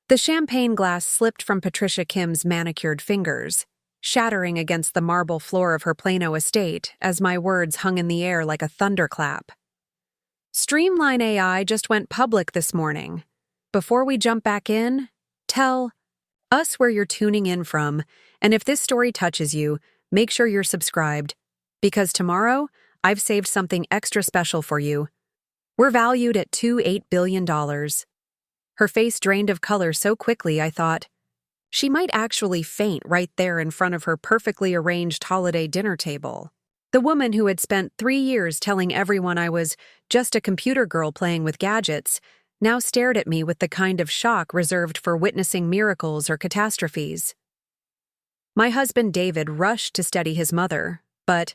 The champagne glass slipped from Patricia Kim's manicured fingers, shattering against the marble floor of her Plano estate as my words hung in the air like a thunderclap. StreamlineAI just went public this morning. Before we jump back in, tell us where you're tuning in from, and if this story touches you, make sure you're subscribed, because tomorrow, I've saved something extra special for you. We're valued at $28 billion. Her face drained of color so quickly I thought, she might actually faint right there in front of her perfectly arranged holiday dinner table. The woman who had spent 3 years telling everyone I was just a computer girl playing with gadgets now stared at me with the kind of shock reserved for witnessing miracles or catastrophes. My husband David rushed to steady his mother, but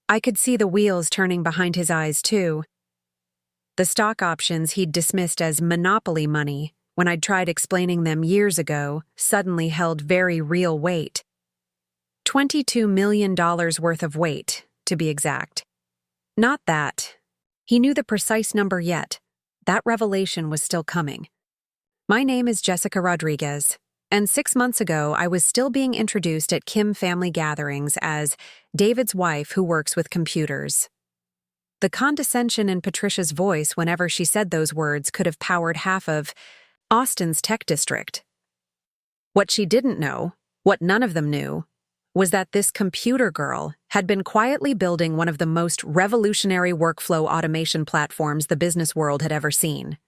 I could see the wheels turning behind his eyes too. The stock options he'd dismissed as monopoly money when I'd tried explaining them years ago suddenly held very real weight. $22 million worth of weight, to be exact. Not that. He knew the precise number yet. That revelation was still coming. My name is Jessica Rodriguez, and 6 months ago I was still being introduced at Kim family gatherings as David's wife who works with computers. The condescension in Patricia's voice whenever she said those words could have powered half of Austin's tech district. What she didn't know, what none of them knew, was that this computer girl had been quietly building one of the most revolutionary workflow automation platforms the business world had ever seen.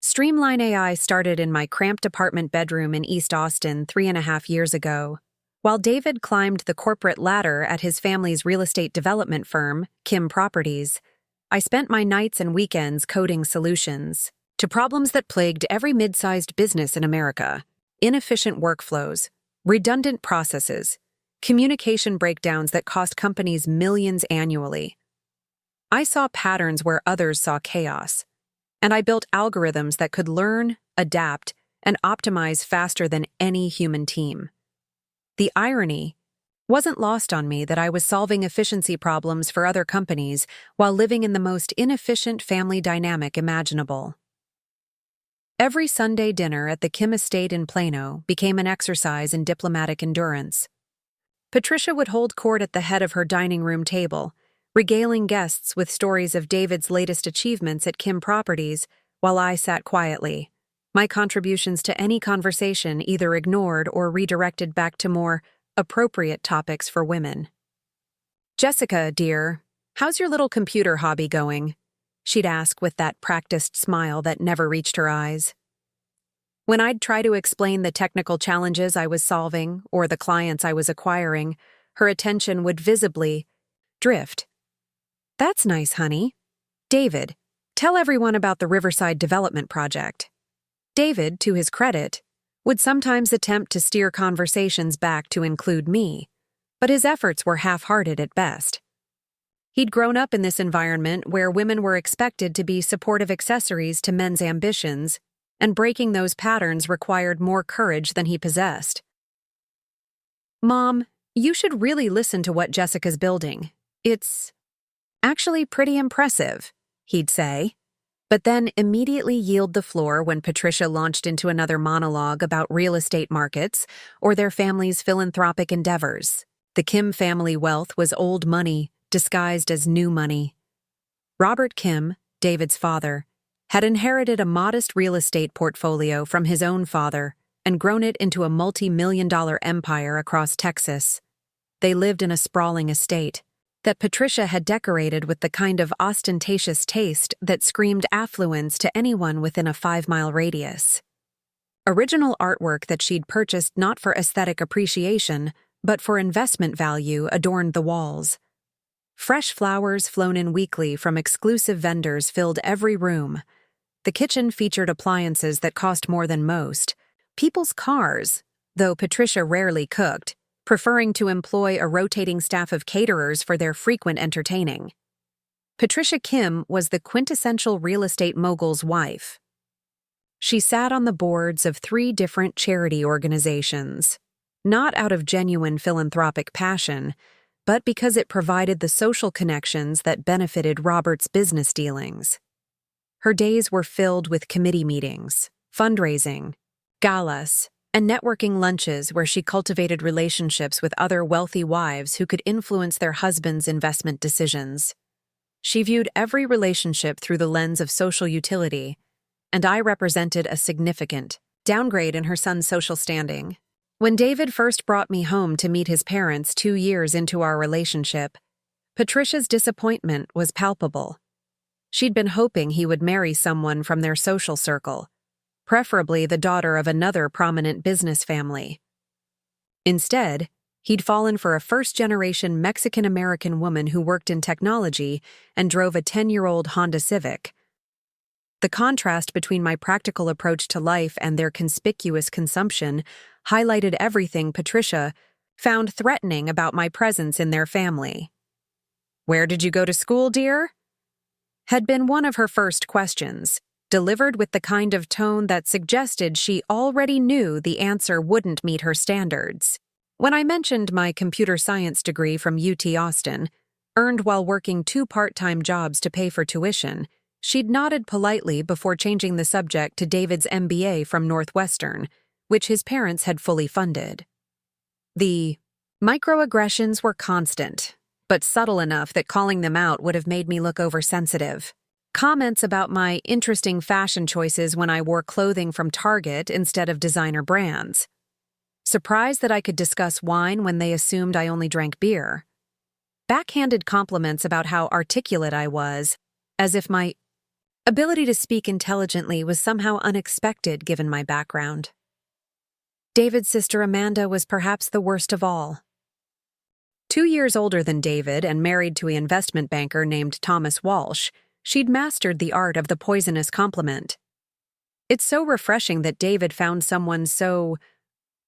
StreamlineAI started in my cramped apartment bedroom in East Austin 3.5 years ago. While David climbed the corporate ladder at his family's real estate development firm, Kim Properties, I spent my nights and weekends coding solutions to problems that plagued every mid-sized business in America: inefficient workflows, redundant processes, communication breakdowns that cost companies millions annually. I saw patterns where others saw chaos, and I built algorithms that could learn, adapt, and optimize faster than any human team. The irony wasn't lost on me that I was solving efficiency problems for other companies while living in the most inefficient family dynamic imaginable. Every Sunday dinner at the Kim estate in Plano became an exercise in diplomatic endurance. Patricia would hold court at the head of her dining room table, regaling guests with stories of David's latest achievements at Kim Properties, while I sat quietly, my contributions to any conversation either ignored or redirected back to more appropriate topics for women. "Jessica, dear, how's your little computer hobby going?" she'd ask with that practiced smile that never reached her eyes. When I'd try to explain the technical challenges I was solving or the clients I was acquiring, her attention would visibly drift. "That's nice, honey. David, tell everyone about the Riverside Development Project." David, to his credit, would sometimes attempt to steer conversations back to include me, but his efforts were half-hearted at best. He'd grown up in this environment where women were expected to be supportive accessories to men's ambitions, and breaking those patterns required more courage than he possessed. "Mom, you should really listen to what Jessica's building. It's actually pretty impressive," he'd say, but then immediately yield the floor when Patricia launched into another monologue about real estate markets or their family's philanthropic endeavors. The Kim family wealth was old money disguised as new money. Robert Kim, David's father, had inherited a modest real estate portfolio from his own father and grown it into a multi-million-dollar empire across Texas. They lived in a sprawling estate that Patricia had decorated with the kind of ostentatious taste that screamed affluence to anyone within a 5-mile radius. Original artwork that she'd purchased not for aesthetic appreciation, but for investment value adorned the walls. Fresh flowers flown in weekly from exclusive vendors filled every room. The kitchen featured appliances that cost more than most. People's cars, though Patricia rarely cooked, preferring to employ a rotating staff of caterers for their frequent entertaining. Patricia Kim was the quintessential real estate mogul's wife. She sat on the boards of 3 different charity organizations, not out of genuine philanthropic passion, but because it provided the social connections that benefited Robert's business dealings. Her days were filled with committee meetings, fundraising, galas, and networking lunches where she cultivated relationships with other wealthy wives who could influence their husbands' investment decisions. She viewed every relationship through the lens of social utility, and I represented a significant downgrade in her son's social standing. When David first brought me home to meet his parents 2 years into our relationship, Patricia's disappointment was palpable. She'd been hoping he would marry someone from their social circle, preferably the daughter of another prominent business family. Instead, he'd fallen for a first-generation Mexican-American woman who worked in technology and drove a 10-year-old Honda Civic. The contrast between my practical approach to life and their conspicuous consumption highlighted everything Patricia found threatening about my presence in their family. "Where did you go to school, dear?" had been one of her first questions, delivered with the kind of tone that suggested she already knew the answer wouldn't meet her standards. When I mentioned my computer science degree from UT Austin, earned while working 2 part-time jobs to pay for tuition, she'd nodded politely before changing the subject to David's MBA from Northwestern, which his parents had fully funded. The microaggressions were constant, but subtle enough that calling them out would have made me look oversensitive. Comments about my interesting fashion choices when I wore clothing from Target instead of designer brands. Surprised that I could discuss wine when they assumed I only drank beer. Backhanded compliments about how articulate I was, as if my ability to speak intelligently was somehow unexpected given my background. David's sister Amanda was perhaps the worst of all. 2 years older than David and married to an investment banker named Thomas Walsh, she'd mastered the art of the poisonous compliment. "It's so refreshing that David found someone so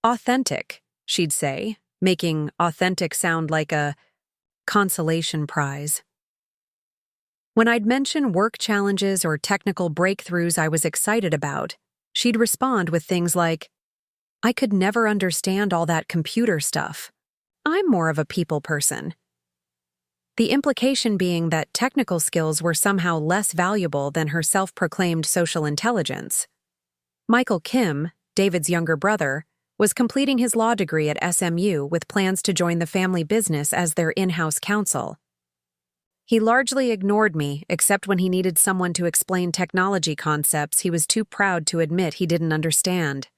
authentic," she'd say, making authentic sound like a consolation prize. When I'd mention work challenges or technical breakthroughs I was excited about, she'd respond with things like, "I could never understand all that computer stuff. I'm more of a people person." The implication being that technical skills were somehow less valuable than her self-proclaimed social intelligence. Michael Kim, David's younger brother, was completing his law degree at SMU with plans to join the family business as their in-house counsel. He largely ignored me, except when he needed someone to explain technology concepts he was too proud to admit he didn't understand.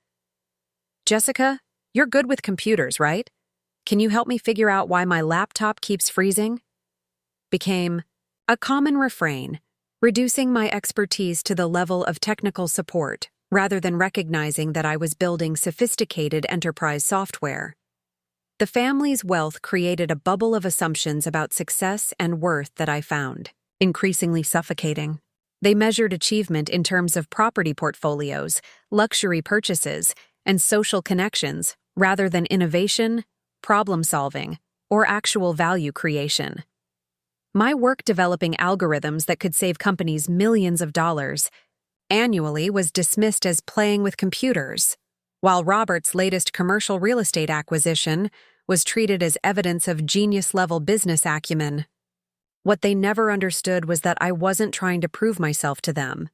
"Jessica, you're good with computers, right? Can you help me figure out why my laptop keeps freezing?" became a common refrain, reducing my expertise to the level of technical support rather than recognizing that I was building sophisticated enterprise software. The family's wealth created a bubble of assumptions about success and worth that I found increasingly suffocating. They measured achievement in terms of property portfolios, luxury purchases, and social connections rather than innovation, problem-solving, or actual value creation. My work developing algorithms that could save companies millions of dollars annually was dismissed as playing with computers, while Robert's latest commercial real estate acquisition was treated as evidence of genius-level business acumen. What they never understood was that I wasn't trying to prove myself to them.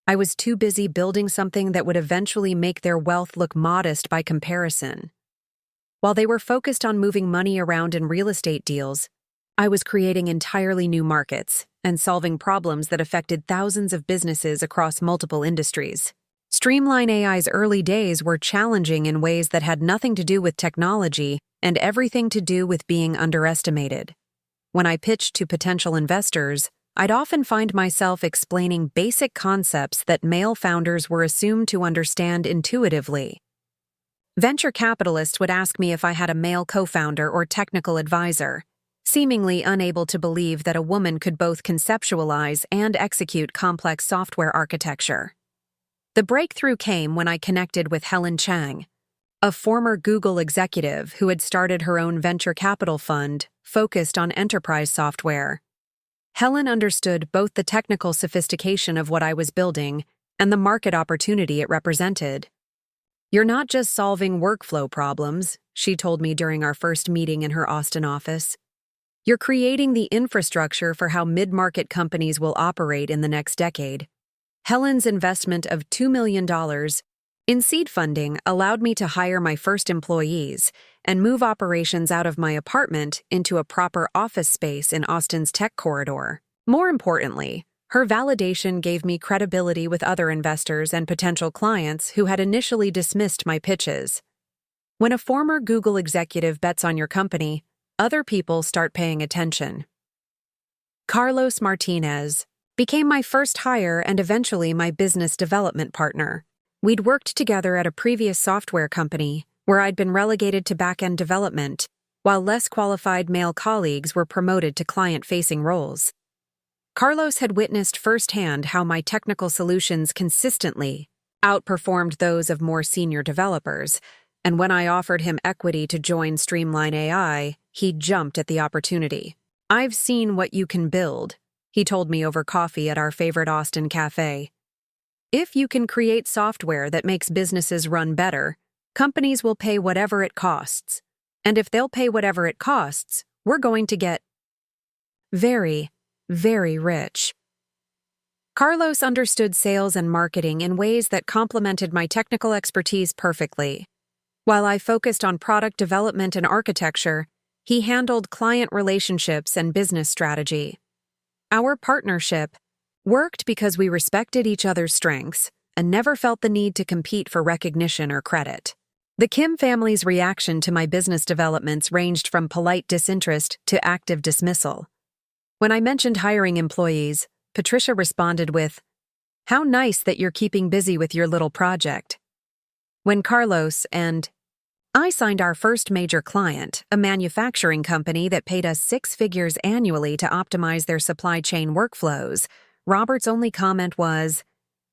I was too busy building something that would eventually make their wealth look modest by comparison. While they were focused on moving money around in real estate deals, I was creating entirely new markets and solving problems that affected thousands of businesses across multiple industries. StreamlineAI's early days were challenging in ways that had nothing to do with technology and everything to do with being underestimated. When I pitched to potential investors, I'd often find myself explaining basic concepts that male founders were assumed to understand intuitively. Venture capitalists would ask me if I had a male co-founder or technical advisor, seemingly unable to believe that a woman could both conceptualize and execute complex software architecture. The breakthrough came when I connected with Helen Chang, a former Google executive who had started her own venture capital fund focused on enterprise software. Helen understood both the technical sophistication of what I was building and the market opportunity it represented. "You're not just solving workflow problems," she told me during our first meeting in her Austin office. "You're creating the infrastructure for how mid-market companies will operate in the next decade." Helen's investment of $2 million In seed funding allowed me to hire my first employees and move operations out of my apartment into a proper office space in Austin's tech corridor. More importantly, her validation gave me credibility with other investors and potential clients who had initially dismissed my pitches. When a former Google executive bets on your company, other people start paying attention. Carlos Martinez became my first hire and eventually my business development partner. We'd worked together at a previous software company where I'd been relegated to back-end development, while less qualified male colleagues were promoted to client-facing roles. Carlos had witnessed firsthand how my technical solutions consistently outperformed those of more senior developers, and when I offered him equity to join StreamlineAI, he jumped at the opportunity. "I've seen what you can build," he told me over coffee at our favorite Austin cafe. "If you can create software that makes businesses run better, companies will pay whatever it costs. And if they'll pay whatever it costs, we're going to get very, very rich." Carlos understood sales and marketing in ways that complemented my technical expertise perfectly. While I focused on product development and architecture, he handled client relationships and business strategy. Our partnership worked because we respected each other's strengths and never felt the need to compete for recognition or credit. The Kim family's reaction to my business developments ranged from polite disinterest to active dismissal. When I mentioned hiring employees, Patricia responded with, "How nice that you're keeping busy with your little project." When Carlos and I signed our first major client, a manufacturing company that paid us 6 figures annually to optimize their supply chain workflows, Robert's only comment was,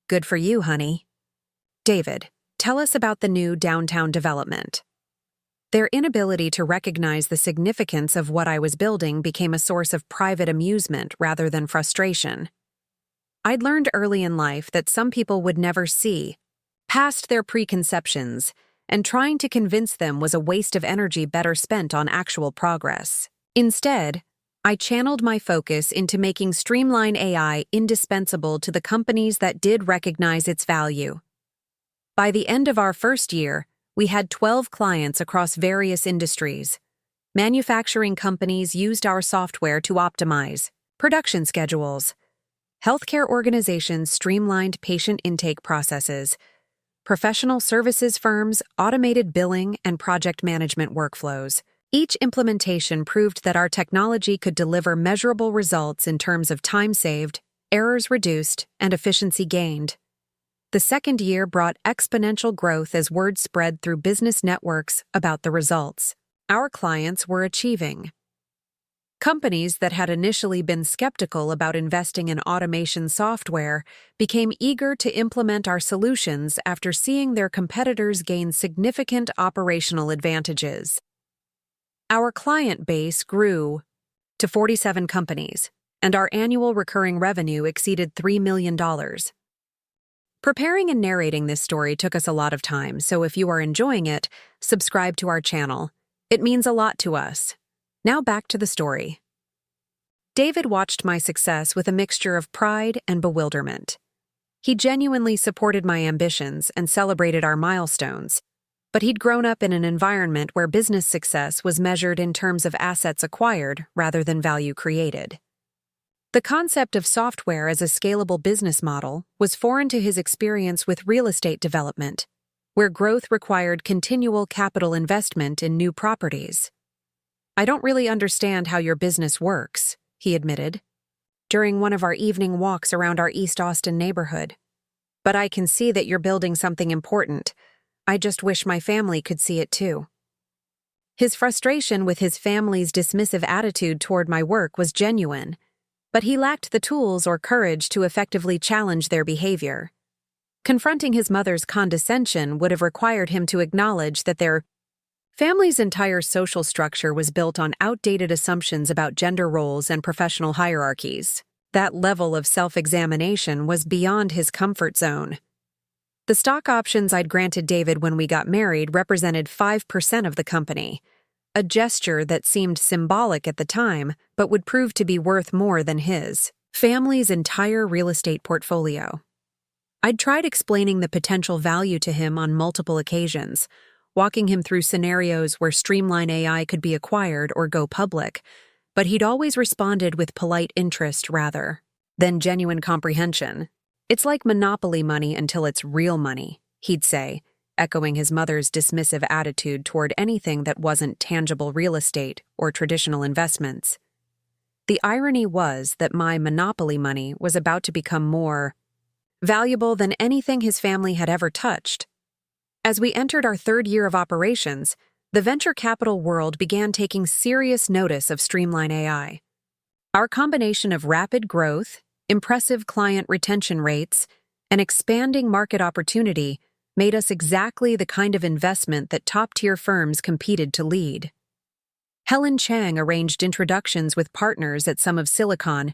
"Good for you, honey." "David, tell us about the new downtown development." Their inability to recognize the significance of what I was building became a source of private amusement rather than frustration. I'd learned early in life that some people would never see past their preconceptions, and trying to convince them was a waste of energy better spent on actual progress. Instead, I channeled my focus into making StreamlineAI indispensable to the companies that did recognize its value. By the end of our first year, we had 12 clients across various industries. Manufacturing companies used our software to optimize production schedules. Healthcare organizations streamlined patient intake processes. Professional services firms automated billing and project management workflows. Each implementation proved that our technology could deliver measurable results in terms of time saved, errors reduced, and efficiency gained. The second year brought exponential growth as word spread through business networks about the results our clients were achieving. Companies that had initially been skeptical about investing in automation software became eager to implement our solutions after seeing their competitors gain significant operational advantages. Our client base grew to 47 companies, and our annual recurring revenue exceeded $3 million. Preparing and narrating this story took us a lot of time, so if you are enjoying it, subscribe to our channel. It means a lot to us. Now back to the story. David watched my success with a mixture of pride and bewilderment. He genuinely supported my ambitions and celebrated our milestones, but he'd grown up in an environment where business success was measured in terms of assets acquired rather than value created. The concept of software as a scalable business model was foreign to his experience with real estate development, where growth required continual capital investment in new properties. "I don't really understand how your business works," he admitted, during one of our evening walks around our East Austin neighborhood. "But I can see that you're building something important. I just wish my family could see it too." His frustration with his family's dismissive attitude toward my work was genuine, but he lacked the tools or courage to effectively challenge their behavior. Confronting his mother's condescension would have required him to acknowledge that their family's entire social structure was built on outdated assumptions about gender roles and professional hierarchies. That level of self-examination was beyond his comfort zone. The stock options I'd granted David when we got married represented 5% of the company, a gesture that seemed symbolic at the time but would prove to be worth more than his family's entire real estate portfolio. I'd tried explaining the potential value to him on multiple occasions, walking him through scenarios where StreamlineAI could be acquired or go public, but he'd always responded with polite interest rather than genuine comprehension. "It's like monopoly money until it's real money," he'd say, echoing his mother's dismissive attitude toward anything that wasn't tangible real estate or traditional investments. The irony was that my monopoly money was about to become more valuable than anything his family had ever touched. As we entered our third year of operations, the venture capital world began taking serious notice of StreamlineAI. Our combination of rapid growth, impressive client retention rates, and expanding market opportunity made us exactly the kind of investment that top-tier firms competed to lead. Helen Chang arranged introductions with partners at some of Silicon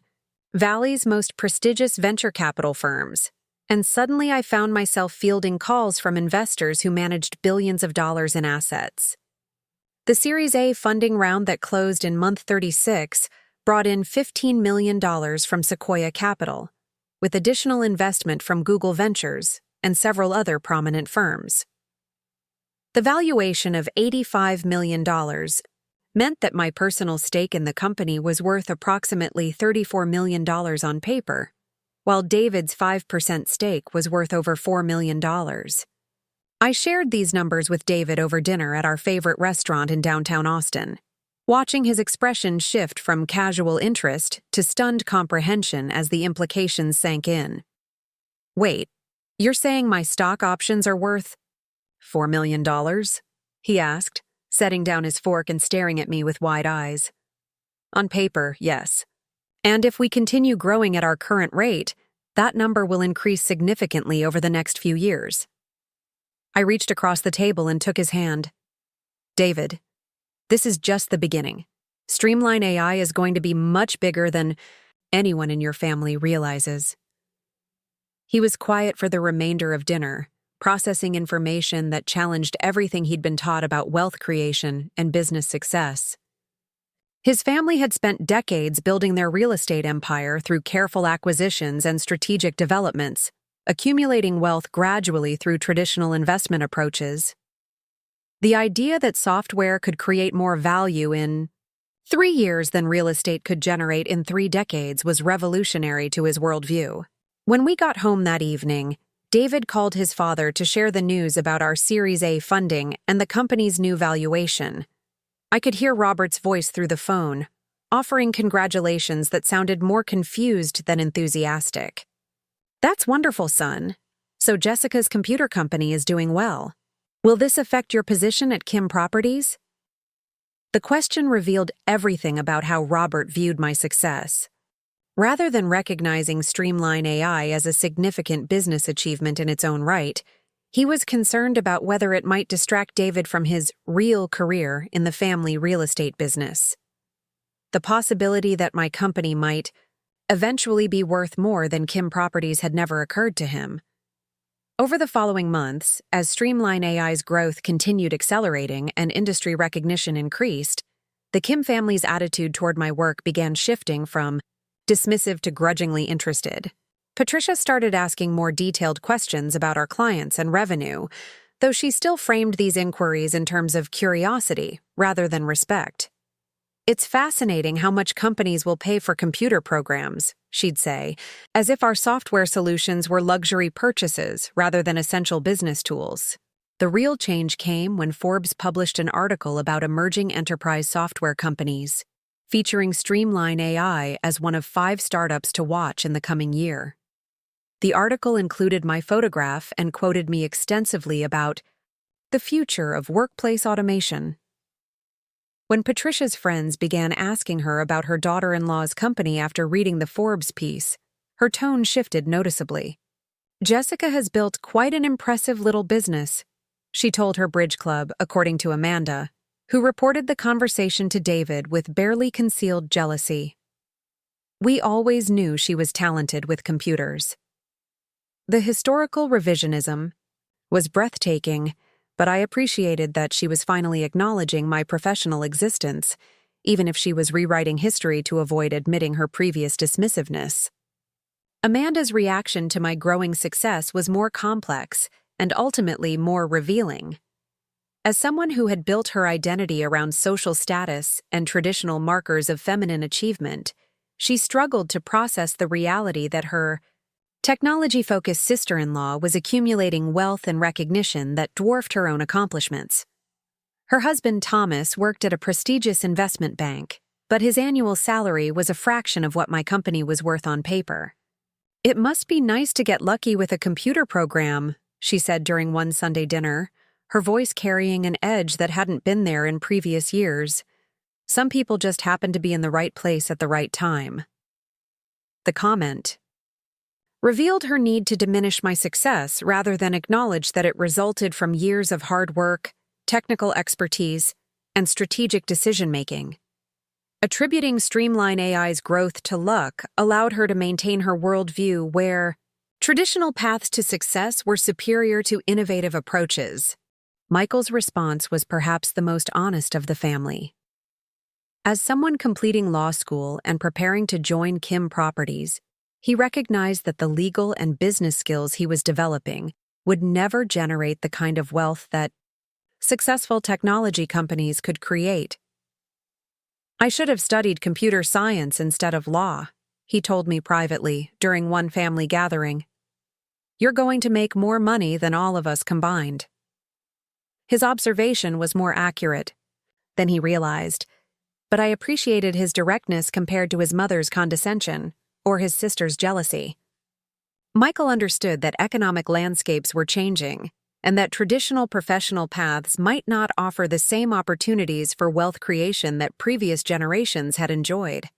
Valley's most prestigious venture capital firms, and suddenly I found myself fielding calls from investors who managed billions of dollars in assets. The Series A funding round that closed in month 36 brought in $15 million from Sequoia Capital, with additional investment from Google Ventures and several other prominent firms. The valuation of $85 million meant that my personal stake in the company was worth approximately $34 million on paper, while David's 5% stake was worth over $4 million. I shared these numbers with David over dinner at our favorite restaurant in downtown Austin, watching his expression shift from casual interest to stunned comprehension as the implications sank in. "Wait, you're saying my stock options are worth $4 million?" he asked, setting down his fork and staring at me with wide eyes. "On paper, yes. And if we continue growing at our current rate, that number will increase significantly over the next few years." I reached across the table and took his hand. "David, this is just the beginning. StreamlineAI is going to be much bigger than anyone in your family realizes." He was quiet for the remainder of dinner, processing information that challenged everything he'd been taught about wealth creation and business success. His family had spent decades building their real estate empire through careful acquisitions and strategic developments, accumulating wealth gradually through traditional investment approaches. The idea that software could create more value in 3 years than real estate could generate in 3 decades was revolutionary to his worldview. When we got home that evening, David called his father to share the news about our Series A funding and the company's new valuation. I could hear Robert's voice through the phone, offering congratulations that sounded more confused than enthusiastic. "That's wonderful, son. So Jessica's computer company is doing well. Will this affect your position at Kim Properties?" The question revealed everything about how Robert viewed my success. Rather than recognizing StreamlineAI as a significant business achievement in its own right, he was concerned about whether it might distract David from his real career in the family real estate business. The possibility that my company might eventually be worth more than Kim Properties had never occurred to him. Over the following months, as StreamlineAI's growth continued accelerating and industry recognition increased, the Kim family's attitude toward my work began shifting from dismissive to grudgingly interested. Patricia started asking more detailed questions about our clients and revenue, though she still framed these inquiries in terms of curiosity rather than respect. "It's fascinating how much companies will pay for computer programs," she'd say, as if our software solutions were luxury purchases rather than essential business tools. The real change came when Forbes published an article about emerging enterprise software companies, featuring StreamlineAI as one of 5 startups to watch in the coming year. The article included my photograph and quoted me extensively about the future of workplace automation. When Patricia's friends began asking her about her daughter-in-law's company after reading the Forbes piece, her tone shifted noticeably. "Jessica has built quite an impressive little business," she told her bridge club, according to Amanda, who reported the conversation to David with barely concealed jealousy. "We always knew she was talented with computers." The historical revisionism was breathtaking, but I appreciated that she was finally acknowledging my professional existence, even if she was rewriting history to avoid admitting her previous dismissiveness. Amanda's reaction to my growing success was more complex and ultimately more revealing. As someone who had built her identity around social status and traditional markers of feminine achievement, she struggled to process the reality that her technology-focused sister-in-law was accumulating wealth and recognition that dwarfed her own accomplishments. Her husband, Thomas, worked at a prestigious investment bank, but his annual salary was a fraction of what my company was worth on paper. "It must be nice to get lucky with a computer program," she said during one Sunday dinner, her voice carrying an edge that hadn't been there in previous years. "Some people just happen to be in the right place at the right time." The comment revealed her need to diminish my success rather than acknowledge that it resulted from years of hard work, technical expertise, and strategic decision-making. Attributing StreamlineAI's growth to luck allowed her to maintain her worldview where traditional paths to success were superior to innovative approaches. Michael's response was perhaps the most honest of the family. As someone completing law school and preparing to join Kim Properties, he recognized that the legal and business skills he was developing would never generate the kind of wealth that successful technology companies could create. "I should have studied computer science instead of law," he told me privately during one family gathering. "You're going to make more money than all of us combined." His observation was more accurate than he realized, but I appreciated his directness compared to his mother's condescension or his sister's jealousy. Michael understood that economic landscapes were changing and that traditional professional paths might not offer the same opportunities for wealth creation that previous generations had enjoyed.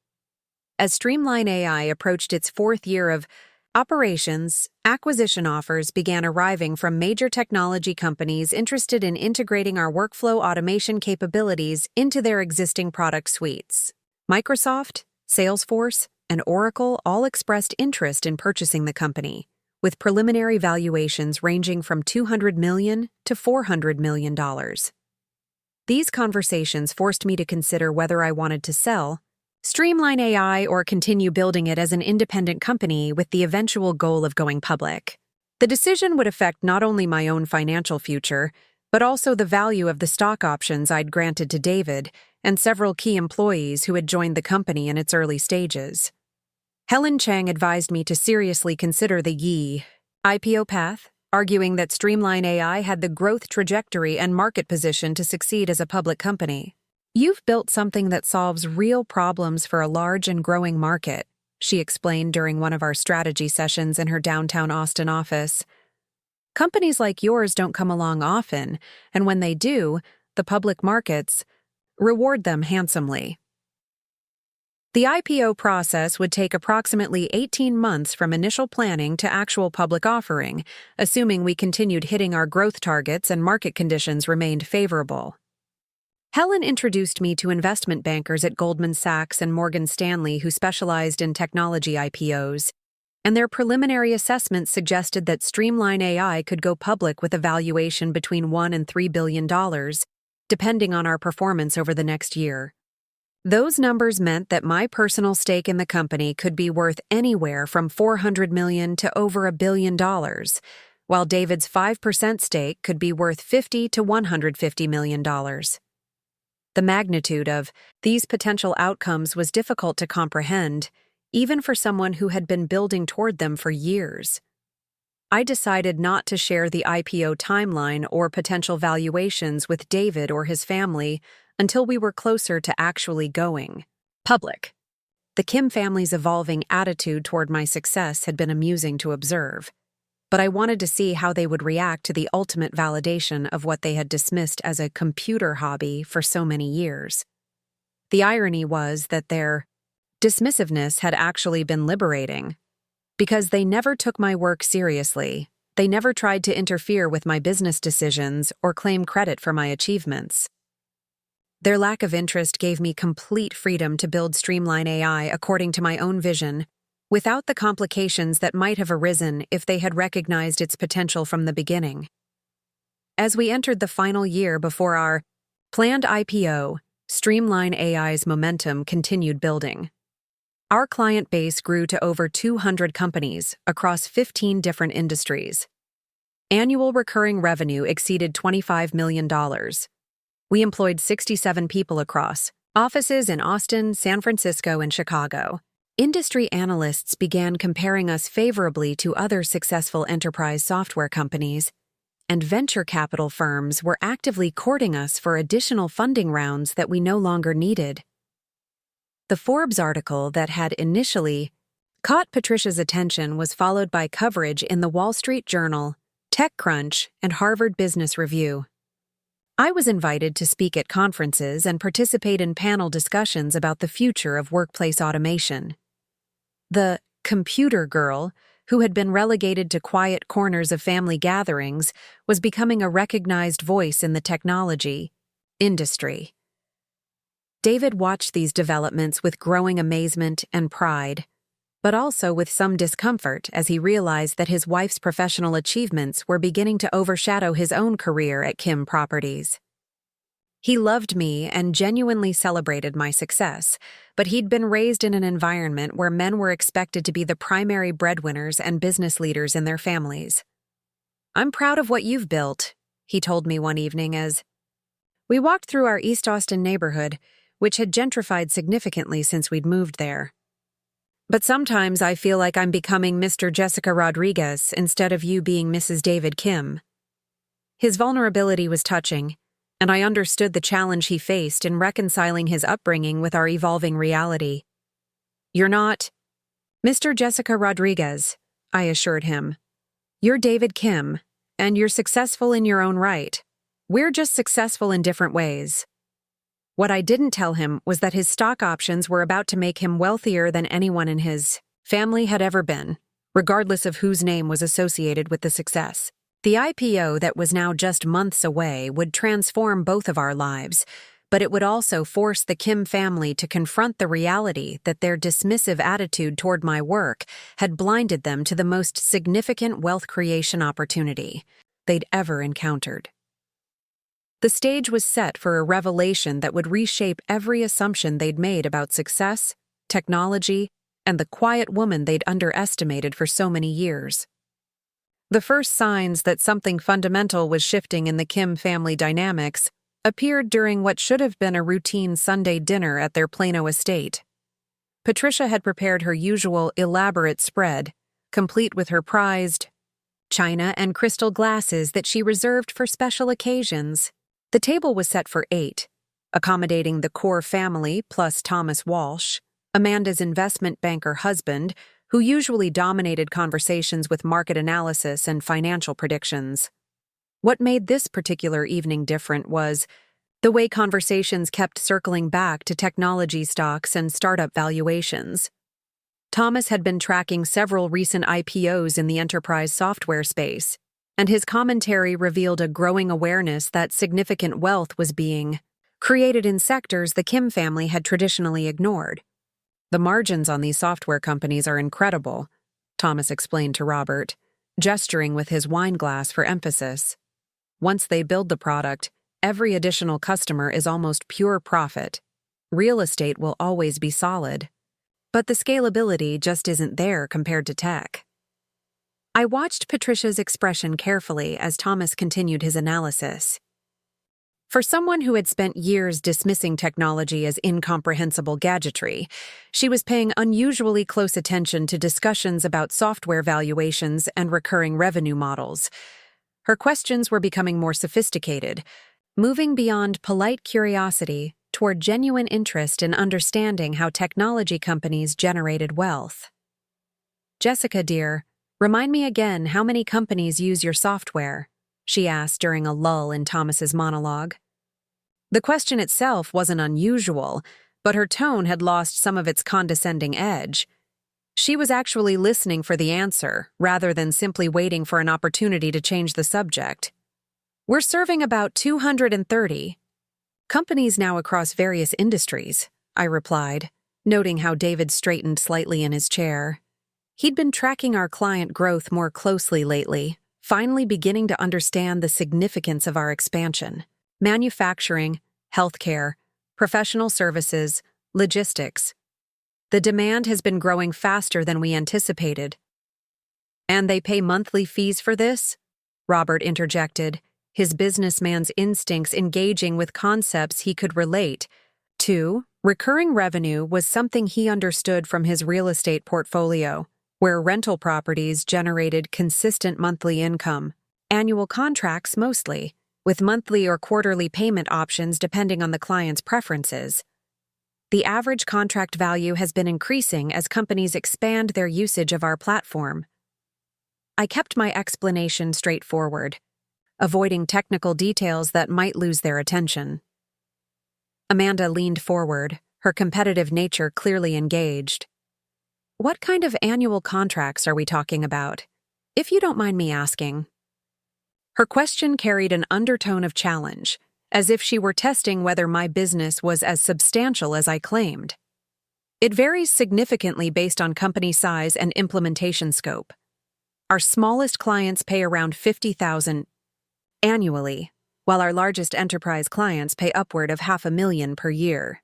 As StreamlineAI approached its fourth year of operations, acquisition offers began arriving from major technology companies interested in integrating our workflow automation capabilities into their existing product suites. Microsoft, Salesforce, and Oracle all expressed interest in purchasing the company, with preliminary valuations ranging from $200 million to $400 million. These conversations forced me to consider whether I wanted to sell StreamlineAI or continue building it as an independent company with the eventual goal of going public. The decision would affect not only my own financial future, but also the value of the stock options I'd granted to David and several key employees who had joined the company in its early stages. Helen Chang advised me to seriously consider the IPO path, arguing that StreamlineAI had the growth trajectory and market position to succeed as a public company. "You've built something that solves real problems for a large and growing market," she explained during one of our strategy sessions in her downtown Austin office. "Companies like yours don't come along often, and when they do, the public markets reward them handsomely." The IPO process would take approximately 18 months from initial planning to actual public offering, assuming we continued hitting our growth targets and market conditions remained favorable. Helen introduced me to investment bankers at Goldman Sachs and Morgan Stanley who specialized in technology IPOs, and their preliminary assessments suggested that StreamlineAI could go public with a valuation between $1 and $3 billion, depending on our performance over the next year. Those numbers meant that my personal stake in the company could be worth anywhere from $400 million to over $1 billion, while David's 5% stake could be worth $50 to $150 million. The magnitude of these potential outcomes was difficult to comprehend, even for someone who had been building toward them for years. I decided not to share the IPO timeline or potential valuations with David or his family until we were closer to actually going public. The Kim family's evolving attitude toward my success had been amusing to observe, but I wanted to see how they would react to the ultimate validation of what they had dismissed as a computer hobby for so many years. The irony was that their dismissiveness had actually been liberating. Because they never took my work seriously, they never tried to interfere with my business decisions or claim credit for my achievements. Their lack of interest gave me complete freedom to build StreamlineAI according to my own vision, without the complications that might have arisen if they had recognized its potential from the beginning. As we entered the final year before our planned IPO, StreamlineAI's momentum continued building. Our client base grew to over 200 companies across 15 different industries. Annual recurring revenue exceeded $25 million. We employed 67 people across offices in Austin, San Francisco, and Chicago. Industry analysts began comparing us favorably to other successful enterprise software companies, and venture capital firms were actively courting us for additional funding rounds that we no longer needed. The Forbes article that had initially caught Patricia's attention was followed by coverage in the Wall Street Journal, TechCrunch, and Harvard Business Review. I was invited to speak at conferences and participate in panel discussions about the future of workplace automation. The computer girl, who had been relegated to quiet corners of family gatherings, was becoming a recognized voice in the technology industry. David watched these developments with growing amazement and pride, but also with some discomfort as he realized that his wife's professional achievements were beginning to overshadow his own career at Kim Properties. He loved me and genuinely celebrated my success, but he'd been raised in an environment where men were expected to be the primary breadwinners and business leaders in their families. "I'm proud of what you've built," he told me one evening as we walked through our East Austin neighborhood, which had gentrified significantly since we'd moved there. "But sometimes I feel like I'm becoming Mr. Jessica Rodriguez instead of you being Mrs. David Kim." His vulnerability was touching, and I understood the challenge he faced in reconciling his upbringing with our evolving reality. "You're not Mr. Jessica Rodriguez," I assured him. "You're David Kim, and you're successful in your own right. We're just successful in different ways." What I didn't tell him was that his stock options were about to make him wealthier than anyone in his family had ever been, regardless of whose name was associated with the success. The IPO that was now just months away would transform both of our lives, but it would also force the Kim family to confront the reality that their dismissive attitude toward my work had blinded them to the most significant wealth creation opportunity they'd ever encountered. The stage was set for a revelation that would reshape every assumption they'd made about success, technology, and the quiet woman they'd underestimated for so many years. The first signs that something fundamental was shifting in the Kim family dynamics appeared during what should have been a routine Sunday dinner at their Plano estate. Patricia had prepared her usual elaborate spread, complete with her prized china and crystal glasses that she reserved for special occasions. The table was set for 8, accommodating the core family plus Thomas Walsh, Amanda's investment banker husband, who usually dominated conversations with market analysis and financial predictions. What made this particular evening different was the way conversations kept circling back to technology stocks and startup valuations. Thomas had been tracking several recent IPOs in the enterprise software space, and his commentary revealed a growing awareness that significant wealth was being created in sectors the Kim family had traditionally ignored. "The margins on these software companies are incredible," Thomas explained to Robert, gesturing with his wine glass for emphasis. "Once they build the product, every additional customer is almost pure profit. Real estate will always be solid, but the scalability just isn't there compared to tech." I watched Patricia's expression carefully as Thomas continued his analysis. For someone who had spent years dismissing technology as incomprehensible gadgetry, she was paying unusually close attention to discussions about software valuations and recurring revenue models. Her questions were becoming more sophisticated, moving beyond polite curiosity toward genuine interest in understanding how technology companies generated wealth. "Jessica, dear, remind me again how many companies use your software?" she asked during a lull in Thomas's monologue. The question itself wasn't unusual, but her tone had lost some of its condescending edge. She was actually listening for the answer, rather than simply waiting for an opportunity to change the subject. "We're serving about 230 companies now across various industries," I replied, noting how David straightened slightly in his chair. He'd been tracking our client growth more closely lately, finally beginning to understand the significance of our expansion. Manufacturing, healthcare, professional services, logistics. The demand has been growing faster than we anticipated. And they pay monthly fees for this? Robert interjected, his businessman's instincts engaging with concepts he could relate to. Recurring revenue was something he understood from his real estate portfolio, where rental properties generated consistent monthly income. Annual contracts mostly, with monthly or quarterly payment options depending on the client's preferences. The average contract value has been increasing as companies expand their usage of our platform. I kept my explanation straightforward, avoiding technical details that might lose their attention. Amanda leaned forward, her competitive nature clearly engaged. What kind of annual contracts are we talking about, if you don't mind me asking? Her question carried an undertone of challenge, as if she were testing whether my business was as substantial as I claimed. It varies significantly based on company size and implementation scope. Our smallest clients pay around $50,000 annually, while our largest enterprise clients pay upward of $500,000 per year.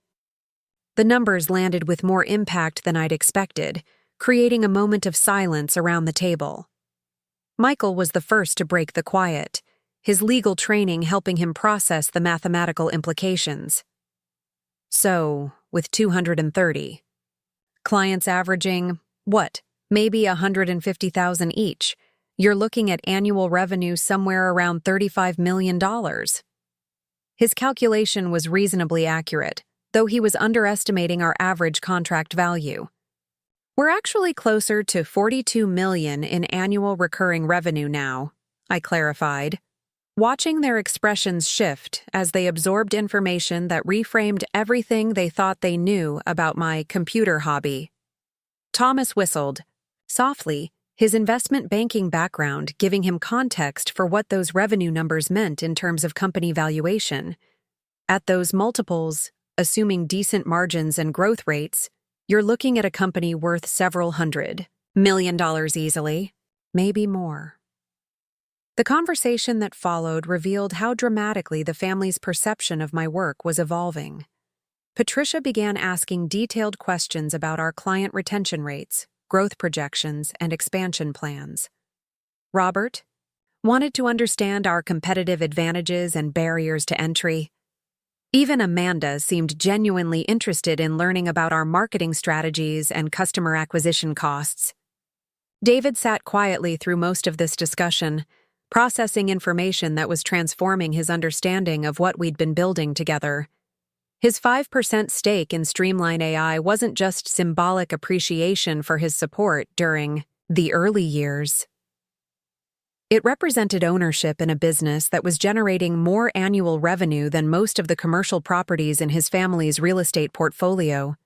The numbers landed with more impact than I'd expected, creating a moment of silence around the table. Michael was the first to break the quiet, his legal training helping him process the mathematical implications. So, with 230 clients averaging, maybe $150,000 each, you're looking at annual revenue somewhere around $35 million. His calculation was reasonably accurate, though he was underestimating our average contract value. We're actually closer to $42 million in annual recurring revenue now, I clarified, watching their expressions shift as they absorbed information that reframed everything they thought they knew about my computer hobby. Thomas whistled, softly, his investment banking background giving him context for what those revenue numbers meant in terms of company valuation. At those multiples, assuming decent margins and growth rates, you're looking at a company worth several $100 million easily, maybe more. The conversation that followed revealed how dramatically the family's perception of my work was evolving. Patricia began asking detailed questions about our client retention rates, growth projections, and expansion plans. Robert wanted to understand our competitive advantages and barriers to entry. Even Amanda seemed genuinely interested in learning about our marketing strategies and customer acquisition costs. David sat quietly through most of this discussion, processing information that was transforming his understanding of what we'd been building together. His 5% stake in StreamlineAI wasn't just symbolic appreciation for his support during the early years. It represented ownership in a business that was generating more annual revenue than most of the commercial properties in his family's real estate portfolio.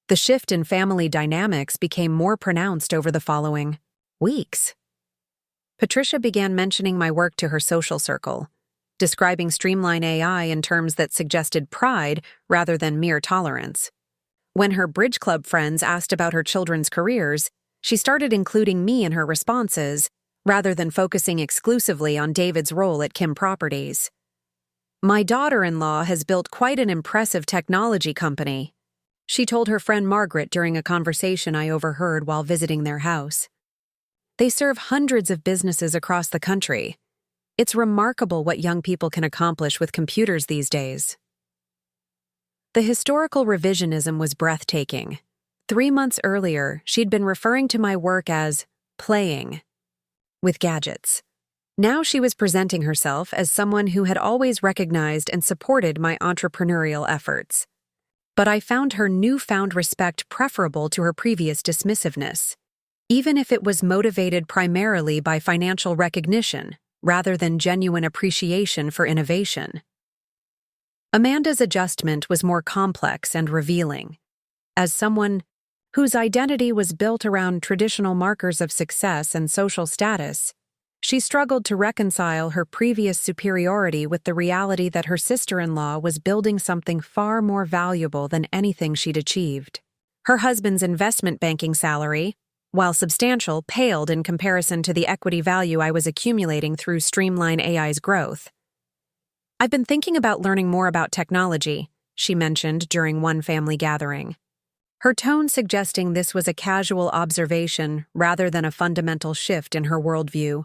The shift in family dynamics became more pronounced over the following weeks. Patricia began mentioning my work to her social circle, describing StreamlineAI in terms that suggested pride rather than mere tolerance. When her Bridge Club friends asked about her children's careers, she started including me in her responses, rather than focusing exclusively on David's role at Kim Properties. My daughter-in-law has built quite an impressive technology company, she told her friend Margaret during a conversation I overheard while visiting their house. They serve hundreds of businesses across the country. It's remarkable what young people can accomplish with computers these days. The historical revisionism was breathtaking. 3 months earlier, she'd been referring to my work as playing with gadgets. Now she was presenting herself as someone who had always recognized and supported my entrepreneurial efforts. But I found her newfound respect preferable to her previous dismissiveness, even if it was motivated primarily by financial recognition rather than genuine appreciation for innovation. Amanda's adjustment was more complex and revealing. As someone whose identity was built around traditional markers of success and social status, she struggled to reconcile her previous superiority with the reality that her sister-in-law was building something far more valuable than anything she'd achieved. Her husband's investment banking salary, while substantial, paled in comparison to the equity value I was accumulating through StreamlineAI's growth. I've been thinking about learning more about technology, she mentioned during one family gathering. her tone suggesting this was a casual observation rather than a fundamental shift in her worldview.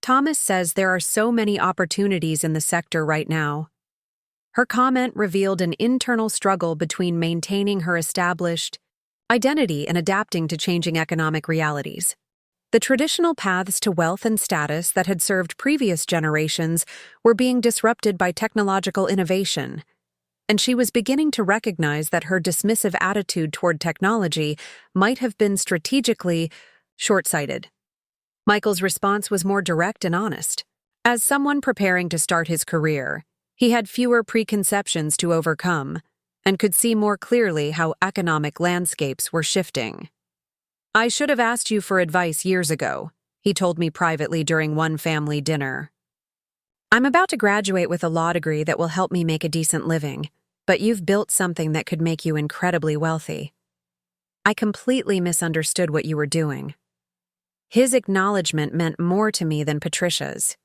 Thomas says there are so many opportunities in the sector right now. Her comment revealed an internal struggle between maintaining her established identity and adapting to changing economic realities. The traditional paths to wealth and status that had served previous generations were being disrupted by technological innovation, and she was beginning to recognize that her dismissive attitude toward technology might have been strategically short-sighted. Michael's response was more direct and honest. As someone preparing to start his career, he had fewer preconceptions to overcome and could see more clearly how economic landscapes were shifting. "I should have asked you for advice years ago," he told me privately during one family dinner. "I'm about to graduate with a law degree that will help me make a decent living, but you've built something that could make you incredibly wealthy. I completely misunderstood what you were doing." His acknowledgement meant more to me than Patricia's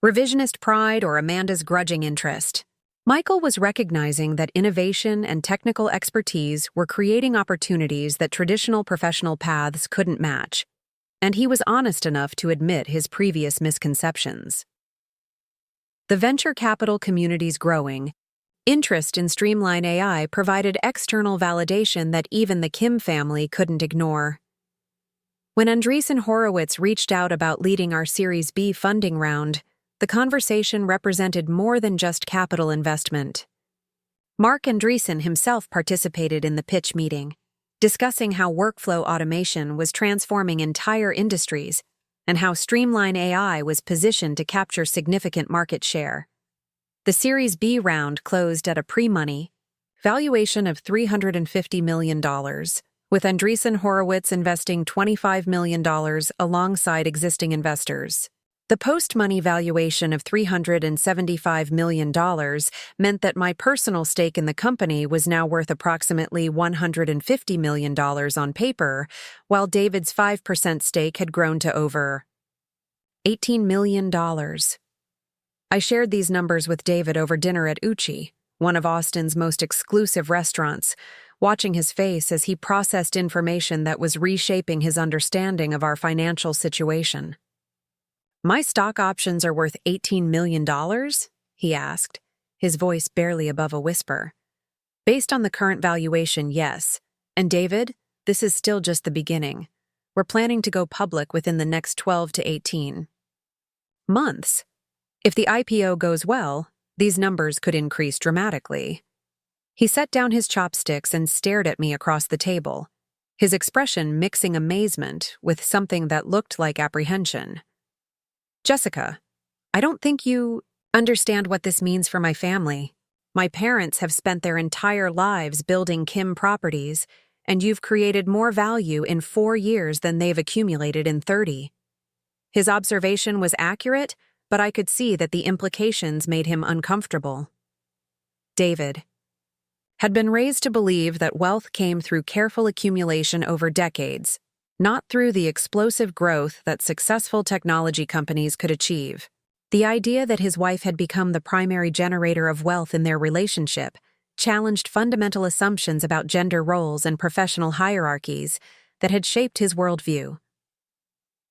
revisionist pride or Amanda's grudging interest. Michael was recognizing that innovation and technical expertise were creating opportunities that traditional professional paths couldn't match, and he was honest enough to admit his previous misconceptions. The venture capital community's growing interest in StreamlineAI provided external validation that even the Kim family couldn't ignore. When Andreessen Horowitz reached out about leading our Series B funding round, the conversation represented more than just capital investment. Mark Andreessen himself participated in the pitch meeting, discussing how workflow automation was transforming entire industries and how StreamlineAI was positioned to capture significant market share. The Series B round closed at a pre-money valuation of $350 million, with Andreessen Horowitz investing $25 million alongside existing investors. The post-money valuation of $375 million meant that my personal stake in the company was now worth approximately $150 million on paper, while David's 5% stake had grown to over $18 million. I shared these numbers with David over dinner at Uchi, one of Austin's most exclusive restaurants, watching his face as he processed information that was reshaping his understanding of our financial situation. "My stock options are worth $18 million? He asked, his voice barely above a whisper. "Based on the current valuation, yes. And David, this is still just the beginning. We're planning to go public within the next 12 to 18 months. If the IPO goes well, these numbers could increase dramatically." He set down his chopsticks and stared at me across the table, his expression mixing amazement with something that looked like apprehension. "Jessica, I don't think you understand what this means for my family. My parents have spent their entire lives building Kim properties, and you've created more value in 4 years than they've accumulated in 30. His observation was accurate, but I could see that the implications made him uncomfortable. David had been raised to believe that wealth came through careful accumulation over decades, not through the explosive growth that successful technology companies could achieve. The idea that his wife had become the primary generator of wealth in their relationship challenged fundamental assumptions about gender roles and professional hierarchies that had shaped his worldview.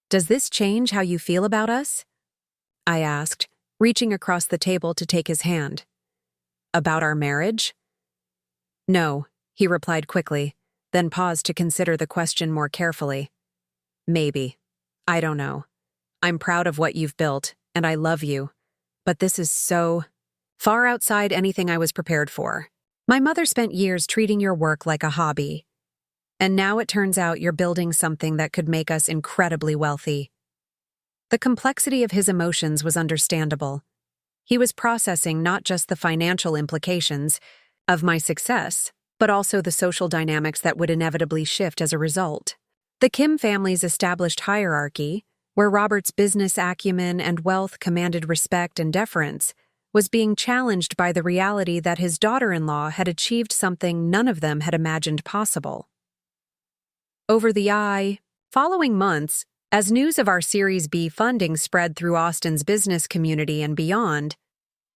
"Does this change how you feel about us?" I asked, reaching across the table to take his hand. "About our marriage?" "No," he replied quickly, then paused to consider the question more carefully. "Maybe. I don't know. I'm proud of what you've built, and I love you. But this is so far outside anything I was prepared for. My mother spent years treating your work like a hobby. And now it turns out you're building something that could make us incredibly wealthy." The complexity of his emotions was understandable. He was processing not just the financial implications of my success, but also the social dynamics that would inevitably shift as a result. The Kim family's established hierarchy, where Robert's business acumen and wealth commanded respect and deference, was being challenged by the reality that his daughter-in-law had achieved something none of them had imagined possible. Over the following months, as news of our Series B funding spread through Austin's business community and beyond,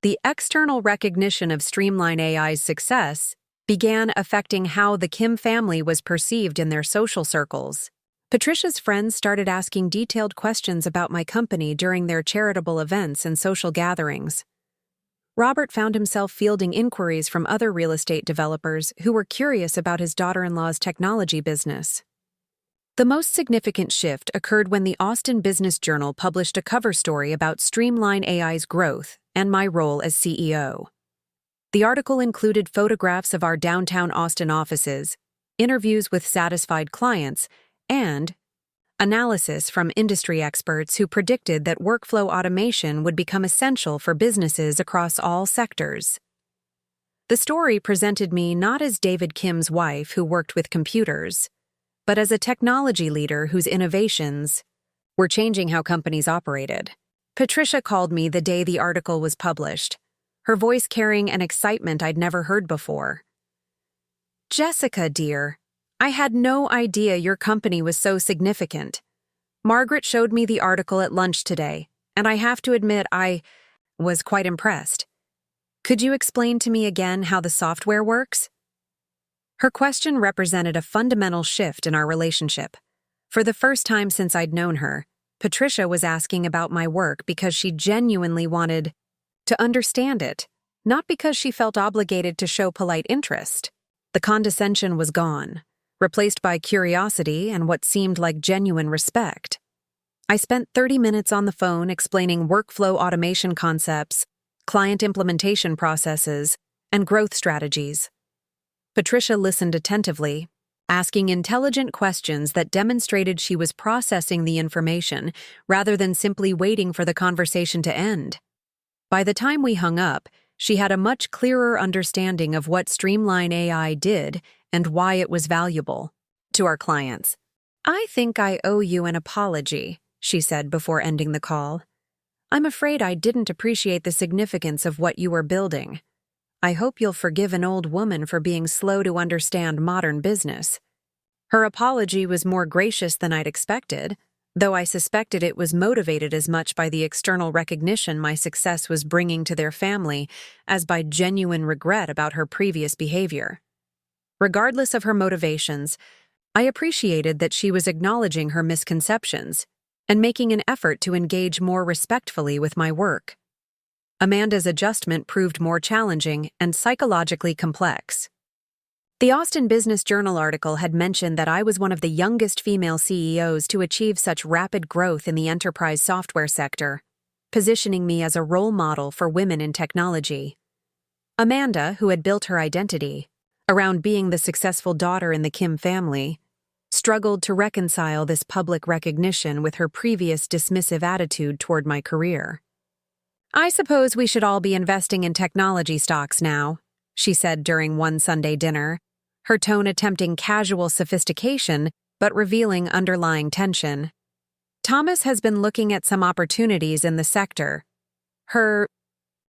the external recognition of StreamlineAI's success began affecting how the Kim family was perceived in their social circles. Patricia's friends started asking detailed questions about my company during their charitable events and social gatherings. Robert found himself fielding inquiries from other real estate developers who were curious about his daughter-in-law's technology business. The most significant shift occurred when the Austin Business Journal published a cover story about StreamlineAI's growth and my role as CEO. The article included photographs of our downtown Austin offices, interviews with satisfied clients, and analysis from industry experts who predicted that workflow automation would become essential for businesses across all sectors. The story presented me not as David Kim's wife who worked with computers, but as a technology leader whose innovations were changing how companies operated. Patricia called me the day the article was published, her voice carrying an excitement I'd never heard before. "Jessica, dear, I had no idea your company was so significant. Margaret showed me the article at lunch today, and I have to admit I was quite impressed. Could you explain to me again how the software works?" Her question represented a fundamental shift in our relationship. For the first time since I'd known her, Patricia was asking about my work because she genuinely wanted to understand it, not because she felt obligated to show polite interest. The condescension was gone, replaced by curiosity and what seemed like genuine respect. I spent 30 minutes on the phone explaining workflow automation concepts, client implementation processes, and growth strategies. Patricia listened attentively, asking intelligent questions that demonstrated she was processing the information rather than simply waiting for the conversation to end. By the time we hung up, she had a much clearer understanding of what StreamlineAI did and why it was valuable to our clients. "I think I owe you an apology," she said before ending the call. "I'm afraid I didn't appreciate the significance of what you were building. I hope you'll forgive an old woman for being slow to understand modern business." Her apology was more gracious than I'd expected, though I suspected it was motivated as much by the external recognition my success was bringing to their family as by genuine regret about her previous behavior. Regardless of her motivations, I appreciated that she was acknowledging her misconceptions and making an effort to engage more respectfully with my work. Amanda's adjustment proved more challenging and psychologically complex. The Austin Business Journal article had mentioned that I was one of the youngest female CEOs to achieve such rapid growth in the enterprise software sector, positioning me as a role model for women in technology. Amanda, who had built her identity around being the successful daughter in the Kim family, struggled to reconcile this public recognition with her previous dismissive attitude toward my career. "I suppose we should all be investing in technology stocks now," she said during one Sunday dinner, her tone attempting casual sophistication but revealing underlying tension. "Thomas has been looking at some opportunities in the sector." Her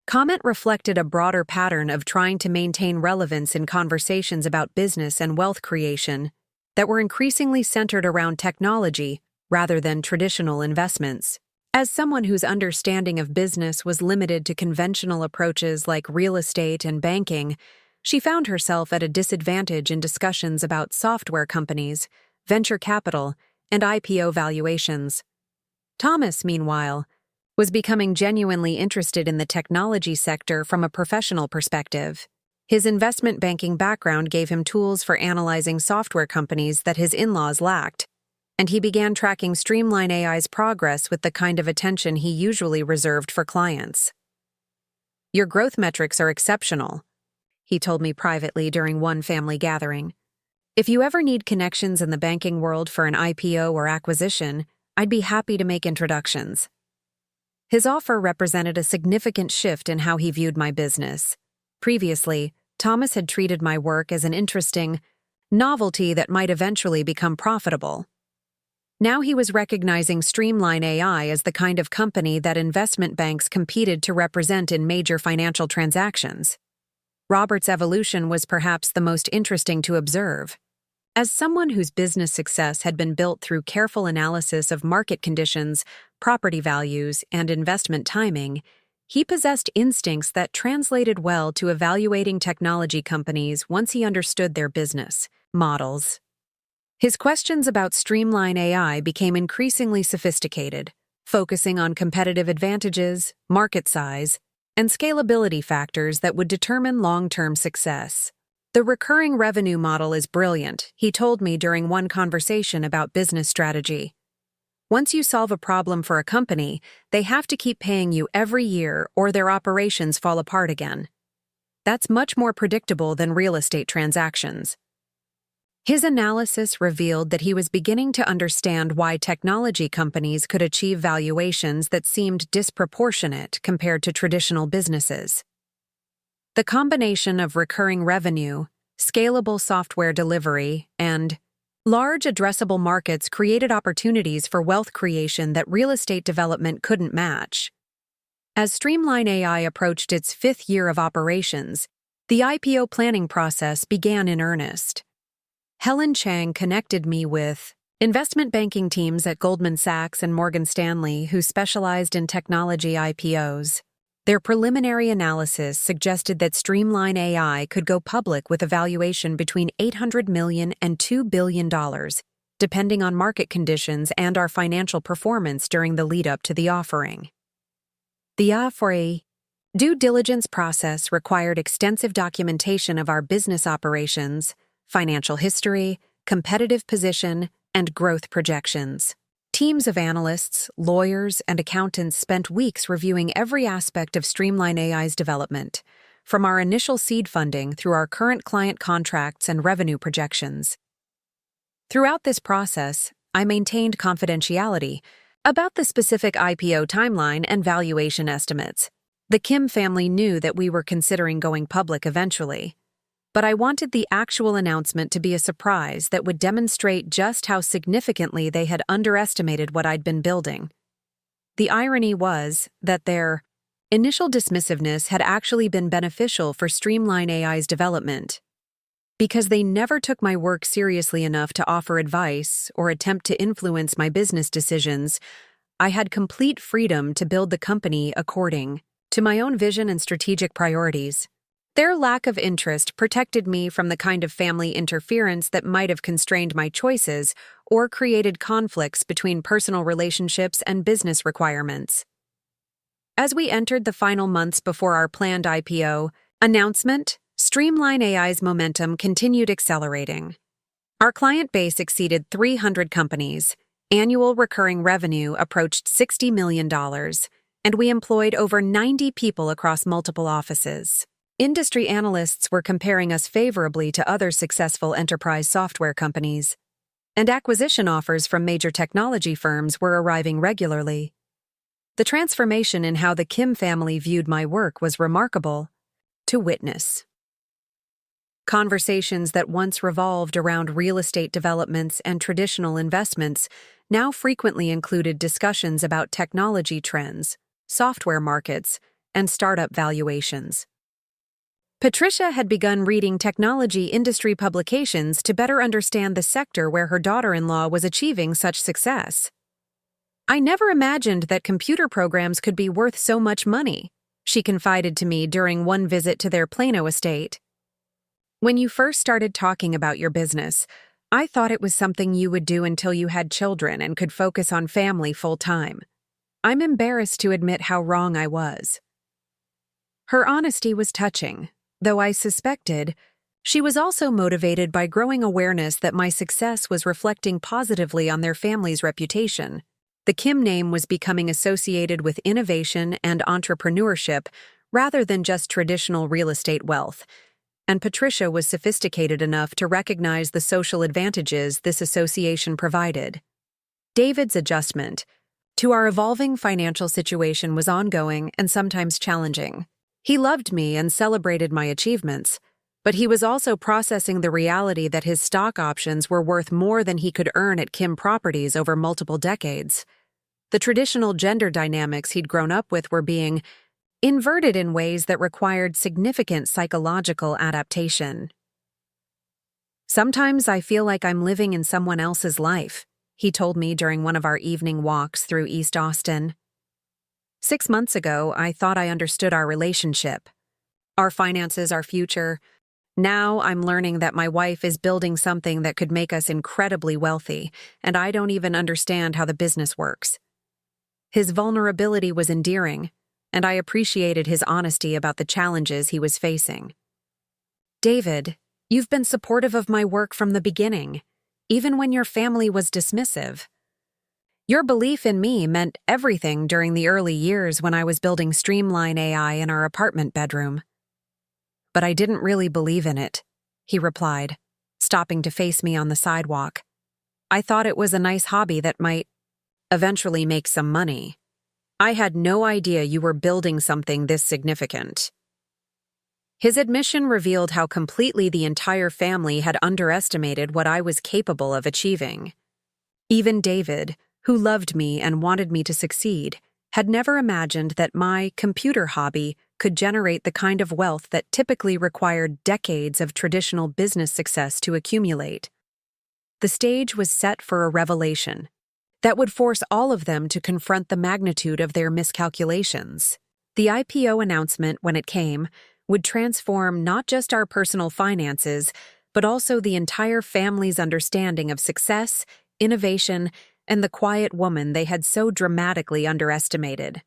comment reflected a broader pattern of trying to maintain relevance in conversations about business and wealth creation that were increasingly centered around technology rather than traditional investments. As someone whose understanding of business was limited to conventional approaches like real estate and banking, she found herself at a disadvantage in discussions about software companies, venture capital, and IPO valuations. Thomas, meanwhile, was becoming genuinely interested in the technology sector from a professional perspective. His investment banking background gave him tools for analyzing software companies that his in-laws lacked, and he began tracking StreamlineAI's progress with the kind of attention he usually reserved for clients. "Your growth metrics are exceptional," he told me privately during one family gathering. "If you ever need connections in the banking world for an IPO or acquisition, I'd be happy to make introductions." His offer represented a significant shift in how he viewed my business. Previously, Thomas had treated my work as an interesting novelty that might eventually become profitable. Now he was recognizing StreamlineAI as the kind of company that investment banks competed to represent in major financial transactions. Robert's evolution was perhaps the most interesting to observe. As someone whose business success had been built through careful analysis of market conditions, property values, and investment timing, he possessed instincts that translated well to evaluating technology companies once he understood their business models. His questions about StreamlineAI became increasingly sophisticated, focusing on competitive advantages, market size, and scalability factors that would determine long-term success. The recurring revenue model is brilliant, he told me during one conversation about business strategy. Once you solve a problem for a company, they have to keep paying you every year or their operations fall apart again. That's much more predictable than real estate transactions. His analysis revealed that he was beginning to understand why technology companies could achieve valuations that seemed disproportionate compared to traditional businesses. The combination of recurring revenue, scalable software delivery, and large addressable markets created opportunities for wealth creation that real estate development couldn't match. As StreamlineAI approached its 5th year of operations, the IPO planning process began in earnest. Helen Chang connected me with investment banking teams at Goldman Sachs and Morgan Stanley who specialized in technology IPOs. Their preliminary analysis suggested that StreamlineAI could go public with a valuation between $800 million and $2 billion, depending on market conditions and our financial performance during the lead-up to the offering. The due diligence process required extensive documentation of our business operations, financial history, competitive position, and growth projections. Teams of analysts, lawyers, and accountants spent weeks reviewing every aspect of StreamlineAI's development, from our initial seed funding through our current client contracts and revenue projections. Throughout this process, I maintained confidentiality about the specific IPO timeline and valuation estimates. The Kim family knew that we were considering going public eventually, but I wanted the actual announcement to be a surprise that would demonstrate just how significantly they had underestimated what I'd been building. The irony was that their initial dismissiveness had actually been beneficial for StreamlineAI's development, because they never took my work seriously enough to offer advice or attempt to influence my business decisions. I had complete freedom to build the company according to my own vision and strategic priorities. Their lack of interest protected me from the kind of family interference that might have constrained my choices or created conflicts between personal relationships and business requirements. As we entered the final months before our planned IPO announcement, StreamlineAI's momentum continued accelerating. Our client base exceeded 300 companies, annual recurring revenue approached $60 million, and we employed over 90 people across multiple offices. Industry analysts were comparing us favorably to other successful enterprise software companies, and acquisition offers from major technology firms were arriving regularly. The transformation in how the Kim family viewed my work was remarkable to witness. Conversations that once revolved around real estate developments and traditional investments now frequently included discussions about technology trends, software markets, and startup valuations. Patricia had begun reading technology industry publications to better understand the sector where her daughter-in-law was achieving such success. "I never imagined that computer programs could be worth so much money," she confided to me during one visit to their Plano estate. "When you first started talking about your business, I thought it was something you would do until you had children and could focus on family full-time. I'm embarrassed to admit how wrong I was." Her honesty was touching, though I suspected she was also motivated by growing awareness that my success was reflecting positively on their family's reputation. The Kim name was becoming associated with innovation and entrepreneurship rather than just traditional real estate wealth, and Patricia was sophisticated enough to recognize the social advantages this association provided. David's adjustment to our evolving financial situation was ongoing and sometimes challenging. He loved me and celebrated my achievements, but he was also processing the reality that his stock options were worth more than he could earn at Kim Properties over multiple decades. The traditional gender dynamics he'd grown up with were being inverted in ways that required significant psychological adaptation. "Sometimes I feel like I'm living in someone else's life," he told me during one of our evening walks through East Austin. 6 months ago, I thought I understood our relationship, our finances, our future. Now I'm learning that my wife is building something that could make us incredibly wealthy, and I don't even understand how the business works. His vulnerability was endearing, and I appreciated his honesty about the challenges he was facing. David, you've been supportive of my work from the beginning, even when your family was dismissive. Your belief in me meant everything during the early years when I was building StreamlineAI in our apartment bedroom. But I didn't really believe in it, he replied, stopping to face me on the sidewalk. I thought it was a nice hobby that might eventually make some money. I had no idea you were building something this significant. His admission revealed how completely the entire family had underestimated what I was capable of achieving. Even David, who loved me and wanted me to succeed, had never imagined that my computer hobby could generate the kind of wealth that typically required decades of traditional business success to accumulate. The stage was set for a revelation that would force all of them to confront the magnitude of their miscalculations. The IPO announcement, when it came, would transform not just our personal finances, but also the entire family's understanding of success, innovation, and the quiet woman they had so dramatically underestimated.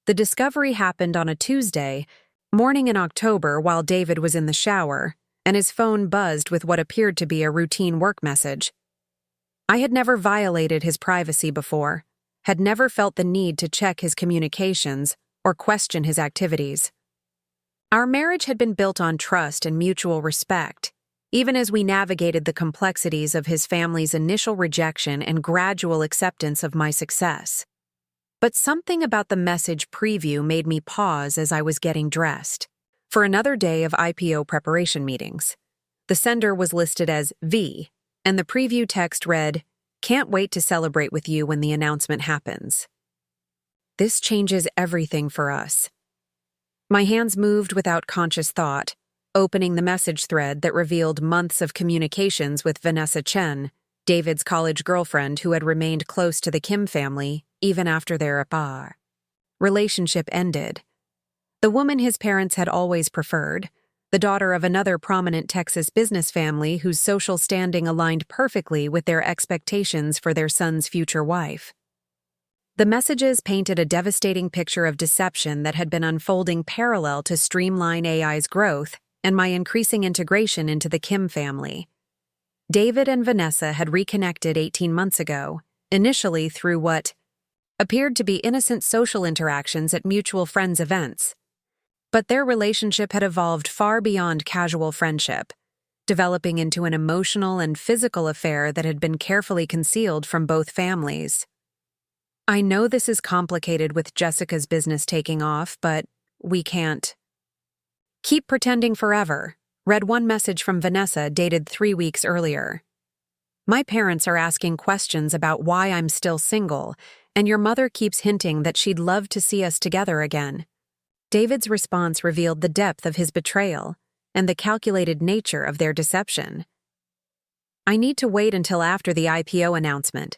The discovery happened on a Tuesday morning in October while David was in the shower, and his phone buzzed with what appeared to be a routine work message. I had never violated his privacy before, had never felt the need to check his communications or question his activities. Our marriage had been built on trust and mutual respect, even as we navigated the complexities of his family's initial rejection and gradual acceptance of my success. But something about the message preview made me pause as I was getting dressed for another day of IPO preparation meetings. The sender was listed as V, and the preview text read, "Can't wait to celebrate with you when the announcement happens." This changes everything for us. My hands moved without conscious thought, opening the message thread that revealed months of communications with Vanessa Chen, David's college girlfriend who had remained close to the Kim family even after their IPO relationship ended. The woman his parents had always preferred, the daughter of another prominent Texas business family whose social standing aligned perfectly with their expectations for their son's future wife. The messages painted a devastating picture of deception that had been unfolding parallel to StreamlineAI's growth and my increasing integration into the Kim family. David and Vanessa had reconnected 18 months ago, initially through what appeared to be innocent social interactions at mutual friends' events. But their relationship had evolved far beyond casual friendship, developing into an emotional and physical affair that had been carefully concealed from both families. I know this is complicated with Jessica's business taking off, but we can't keep pretending forever, read one message from Vanessa dated 3 weeks earlier. My parents are asking questions about why I'm still single, and your mother keeps hinting that she'd love to see us together again. David's response revealed the depth of his betrayal and the calculated nature of their deception. I need to wait until after the IPO announcement.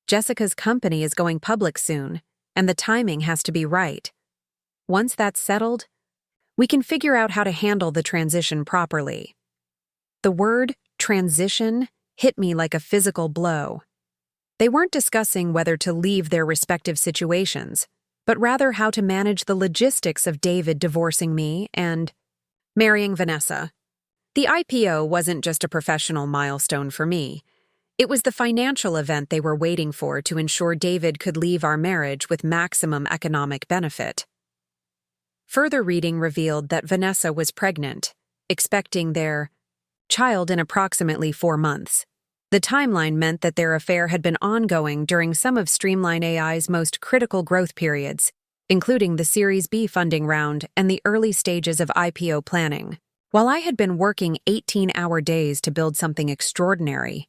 Jessica's company is going public soon, and the timing has to be right. Once that's settled, we can figure out how to handle the transition properly. The word transition hit me like a physical blow. They weren't discussing whether to leave their respective situations, but rather how to manage the logistics of David divorcing me and marrying Vanessa. The IPO wasn't just a professional milestone for me. It was the financial event they were waiting for to ensure David could leave our marriage with maximum economic benefit. Further reading revealed that Vanessa was pregnant, expecting their child in approximately 4 months. The timeline meant that their affair had been ongoing during some of StreamlineAI's most critical growth periods, including the Series B funding round and the early stages of IPO planning. While I had been working 18-hour days to build something extraordinary,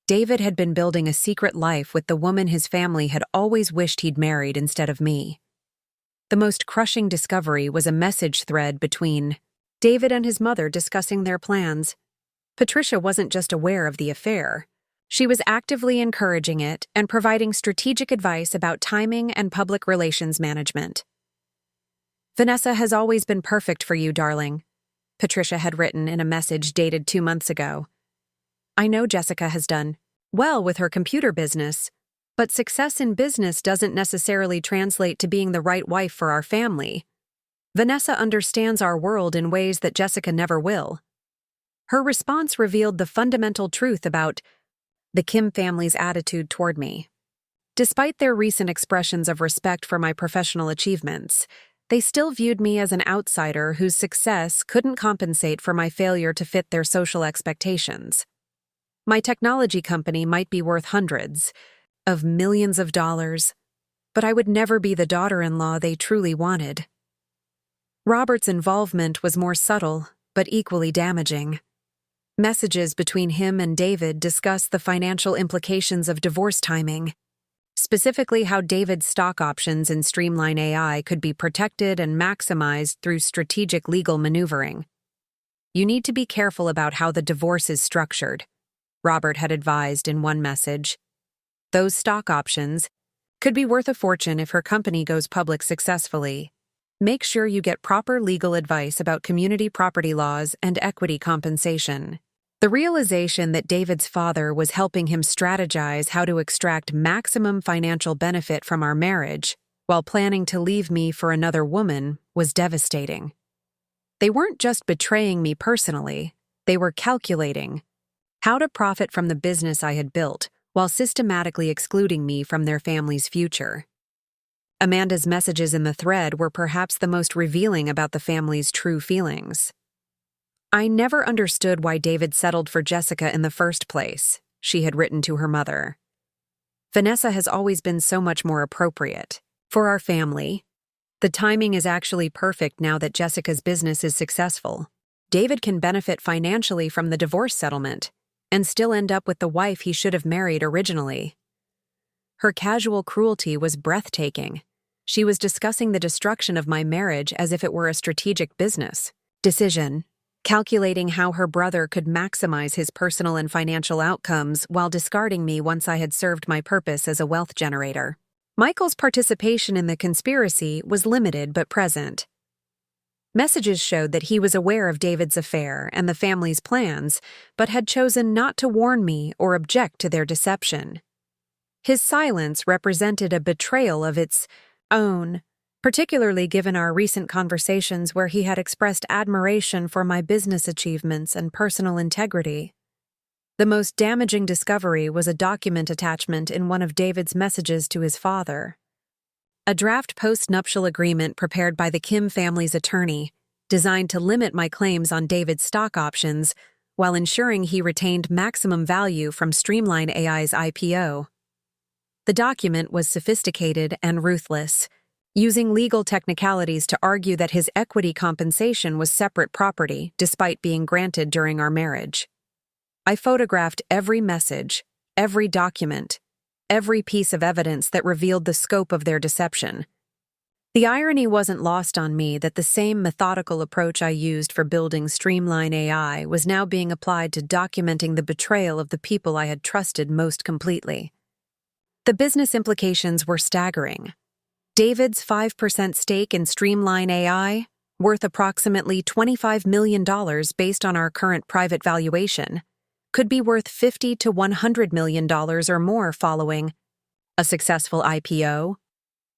David had been building a secret life with the woman his family had always wished he'd married instead of me. The most crushing discovery was a message thread between David and his mother discussing their plans. Patricia wasn't just aware of the affair. She was actively encouraging it and providing strategic advice about timing and public relations management. "Vanessa has always been perfect for you, darling," Patricia had written in a message dated 2 months ago. "I know Jessica has done well with her computer business, but success in business doesn't necessarily translate to being the right wife for our family. Vanessa understands our world in ways that Jessica never will." Her response revealed the fundamental truth about the Kim family's attitude toward me. Despite their recent expressions of respect for my professional achievements, they still viewed me as an outsider whose success couldn't compensate for my failure to fit their social expectations. My technology company might be worth hundreds of millions of dollars, but I would never be the daughter-in-law they truly wanted. Robert's involvement was more subtle, but equally damaging. Messages between him and David discussed the financial implications of divorce timing, specifically how David's stock options in StreamlineAI could be protected and maximized through strategic legal maneuvering. "You need to be careful about how the divorce is structured," Robert had advised in one message. "Those stock options could be worth a fortune if her company goes public successfully. Make sure you get proper legal advice about community property laws and equity compensation." The realization that David's father was helping him strategize how to extract maximum financial benefit from our marriage while planning to leave me for another woman was devastating. They weren't just betraying me personally, they were calculating how to profit from the business I had built while systematically excluding me from their family's future. Amanda's messages in the thread were perhaps the most revealing about the family's true feelings. "I never understood why David settled for Jessica in the first place," she had written to her mother. "Vanessa has always been so much more appropriate for our family. The timing is actually perfect now that Jessica's business is successful. David can benefit financially from the divorce settlement and still end up with the wife he should have married originally." Her casual cruelty was breathtaking. She was discussing the destruction of my marriage as if it were a strategic business decision, calculating how her brother could maximize his personal and financial outcomes while discarding me once I had served my purpose as a wealth generator. Michael's participation in the conspiracy was limited but present. Messages showed that he was aware of David's affair and the family's plans, but had chosen not to warn me or object to their deception. His silence represented a betrayal of its own, particularly given our recent conversations where he had expressed admiration for my business achievements and personal integrity. The most damaging discovery was a document attachment in one of David's messages to his father. A draft post-nuptial agreement prepared by the Kim family's attorney, designed to limit my claims on David's stock options while ensuring he retained maximum value from StreamlineAI's IPO. The document was sophisticated and ruthless, using legal technicalities to argue that his equity compensation was separate property despite being granted during our marriage. I photographed every message, every document, every piece of evidence that revealed the scope of their deception. The irony wasn't lost on me that the same methodical approach I used for building StreamlineAI was now being applied to documenting the betrayal of the people I had trusted most completely. The business implications were staggering. David's 5% stake in StreamlineAI, worth approximately $25 million based on our current private valuation, could be worth $50 to $100 million or more following a successful IPO.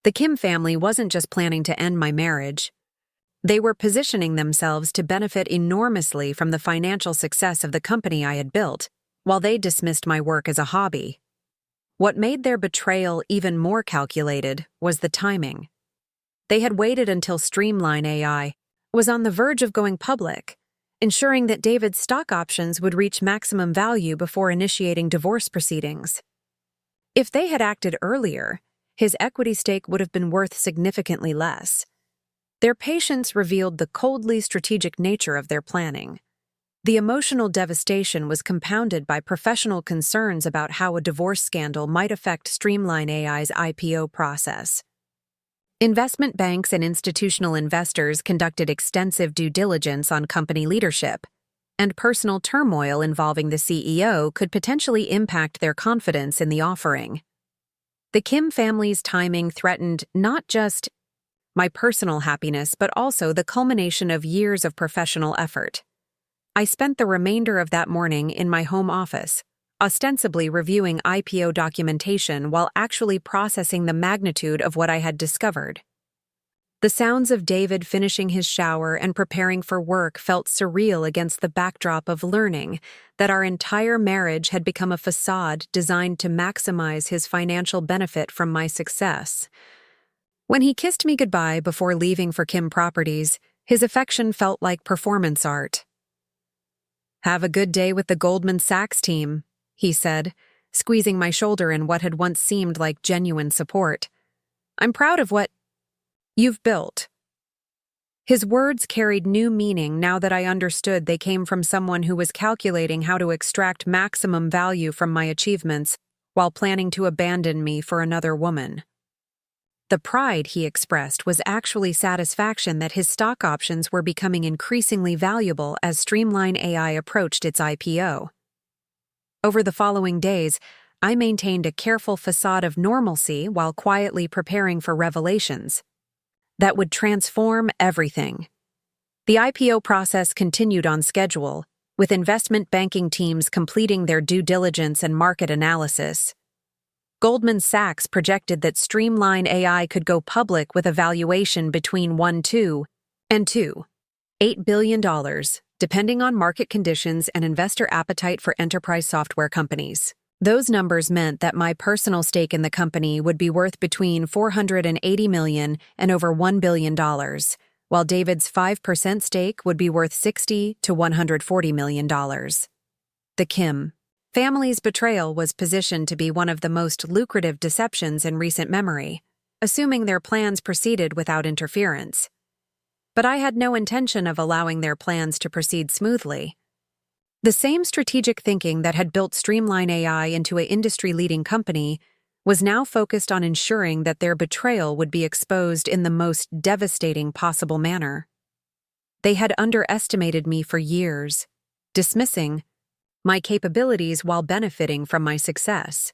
The Kim family wasn't just planning to end my marriage. They were positioning themselves to benefit enormously from the financial success of the company I had built, while they dismissed my work as a hobby. What made their betrayal even more calculated was the timing. They had waited until StreamlineAI was on the verge of going public, ensuring that David's stock options would reach maximum value before initiating divorce proceedings. If they had acted earlier, his equity stake would have been worth significantly less. Their patience revealed the coldly strategic nature of their planning. The emotional devastation was compounded by professional concerns about how a divorce scandal might affect StreamlineAI's IPO process. Investment banks and institutional investors conducted extensive due diligence on company leadership, and personal turmoil involving the CEO could potentially impact their confidence in the offering. The Kim family's timing threatened not just my personal happiness but also the culmination of years of professional effort. I spent the remainder of that morning in my home office, ostensibly reviewing IPO documentation while actually processing the magnitude of what I had discovered. The sounds of David finishing his shower and preparing for work felt surreal against the backdrop of learning that our entire marriage had become a facade designed to maximize his financial benefit from my success. When he kissed me goodbye before leaving for Kim Properties, his affection felt like performance art. "Have a good day with the Goldman Sachs team," he said, squeezing my shoulder in what had once seemed like genuine support. "I'm proud of what you've built." His words carried new meaning now that I understood they came from someone who was calculating how to extract maximum value from my achievements while planning to abandon me for another woman. The pride he expressed was actually satisfaction that his stock options were becoming increasingly valuable as StreamlineAI approached its IPO. Over the following days, I maintained a careful facade of normalcy while quietly preparing for revelations that would transform everything. The IPO process continued on schedule, with investment banking teams completing their due diligence and market analysis. Goldman Sachs projected that StreamlineAI could go public with a valuation between $1.2 and $2.8 billion, depending on market conditions and investor appetite for enterprise software companies. Those numbers meant that my personal stake in the company would be worth between $480 million and over $1 billion, while David's 5% stake would be worth $60 to $140 million. The Kim family's betrayal was positioned to be one of the most lucrative deceptions in recent memory, assuming their plans proceeded without interference. But I had no intention of allowing their plans to proceed smoothly. The same strategic thinking that had built StreamlineAI into an industry-leading company was now focused on ensuring that their betrayal would be exposed in the most devastating possible manner. They had underestimated me for years, dismissing my capabilities while benefiting from my success.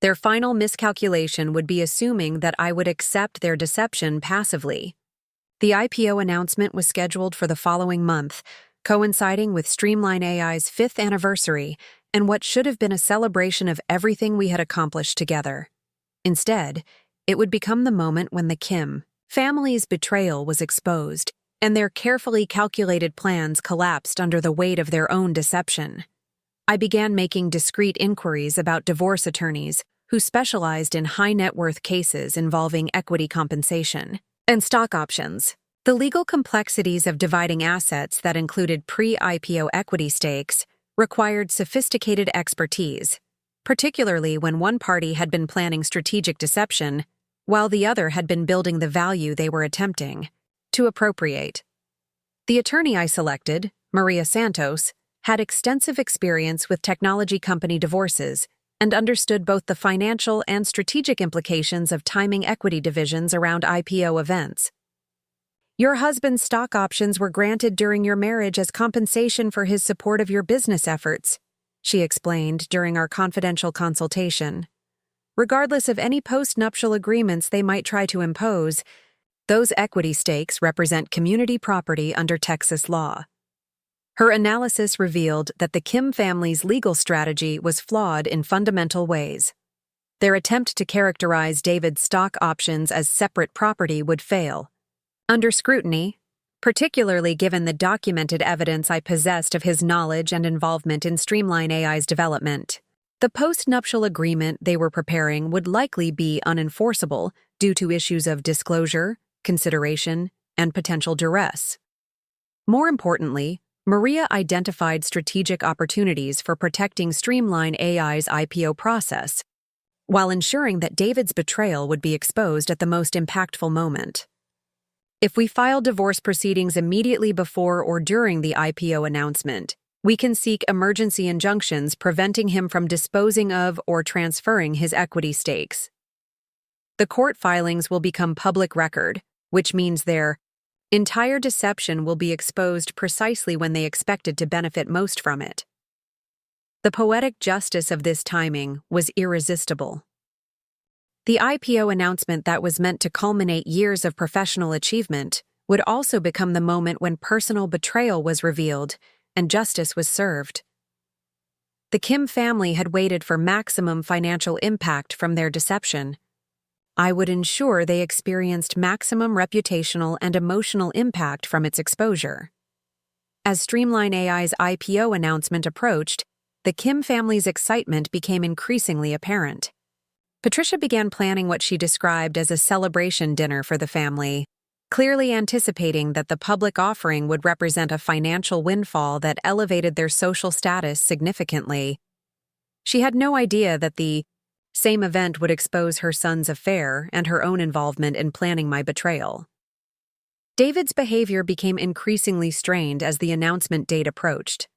Their final miscalculation would be assuming that I would accept their deception passively. The IPO announcement was scheduled for the following month, coinciding with StreamlineAI's 5th anniversary and what should have been a celebration of everything we had accomplished together. Instead, it would become the moment when the Kim family's betrayal was exposed and their carefully calculated plans collapsed under the weight of their own deception. I began making discreet inquiries about divorce attorneys who specialized in high-net-worth cases involving equity compensation and stock options. The legal complexities of dividing assets that included pre-IPO equity stakes required sophisticated expertise, particularly when one party had been planning strategic deception while the other had been building the value they were attempting to appropriate. The attorney I selected, Maria Santos, had extensive experience with technology company divorces and understood both the financial and strategic implications of timing equity divisions around IPO events. "Your husband's stock options were granted during your marriage as compensation for his support of your business efforts," she explained during our confidential consultation. "Regardless of any post-nuptial agreements they might try to impose, those equity stakes represent community property under Texas law." Her analysis revealed that the Kim family's legal strategy was flawed in fundamental ways. Their attempt to characterize David's stock options as separate property would fail. Under scrutiny, particularly given the documented evidence I possessed of his knowledge and involvement in StreamlineAI's development, the post-nuptial agreement they were preparing would likely be unenforceable due to issues of disclosure, consideration, and potential duress. More importantly, Maria identified strategic opportunities for protecting StreamlineAI's IPO process, while ensuring that David's betrayal would be exposed at the most impactful moment. If we file divorce proceedings immediately before or during the IPO announcement, we can seek emergency injunctions preventing him from disposing of or transferring his equity stakes. The court filings will become public record, which means their Entire deception will be exposed precisely when they expected to benefit most from it. The poetic justice of this timing was irresistible. The IPO announcement that was meant to culminate years of professional achievement would also become the moment when personal betrayal was revealed and justice was served. The Kim family had waited for maximum financial impact from their deception. I would ensure they experienced maximum reputational and emotional impact from its exposure. As StreamlineAI's IPO announcement approached, the Kim family's excitement became increasingly apparent. Patricia began planning what she described as a celebration dinner for the family, clearly anticipating that the public offering would represent a financial windfall that elevated their social status significantly. She had no idea that the same event would expose her son's affair and her own involvement in planning my betrayal. David's behavior became increasingly strained as the announcement date approached.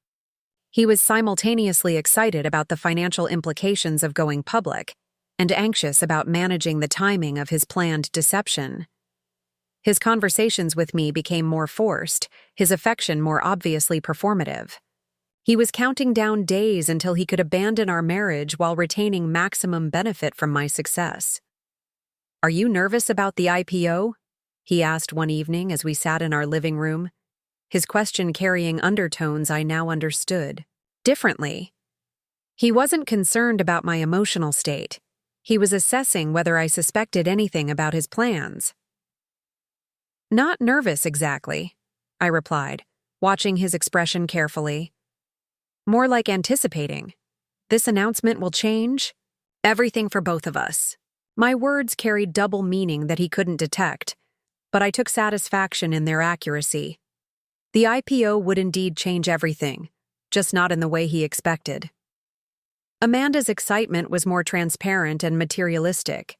He was simultaneously excited about the financial implications of going public and anxious about managing the timing of his planned deception. His conversations with me became more forced, his affection more obviously performative. He was counting down days until he could abandon our marriage while retaining maximum benefit from my success. "Are you nervous about the IPO?" he asked one evening as we sat in our living room, his question carrying undertones I now understood differently. He wasn't concerned about my emotional state. He was assessing whether I suspected anything about his plans. "Not nervous exactly," I replied, watching his expression carefully. "More like anticipating. This announcement will change everything for both of us." My words carried double meaning that he couldn't detect, but I took satisfaction in their accuracy. The IPO would indeed change everything, just not in the way he expected. Amanda's excitement was more transparent and materialistic.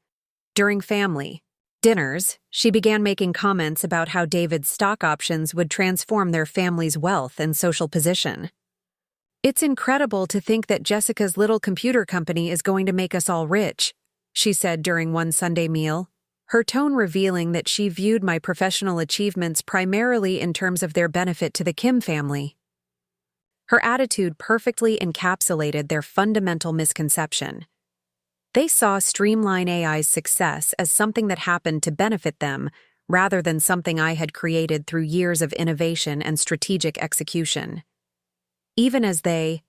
During family dinners, she began making comments about how David's stock options would transform their family's wealth and social position. "It's incredible to think that Jessica's little computer company is going to make us all rich," she said during one Sunday meal, her tone revealing that she viewed my professional achievements primarily in terms of their benefit to the Kim family. Her attitude perfectly encapsulated their fundamental misconception. They saw StreamlineAI's success as something that happened to benefit them, rather than something I had created through years of innovation and strategic execution. Even as they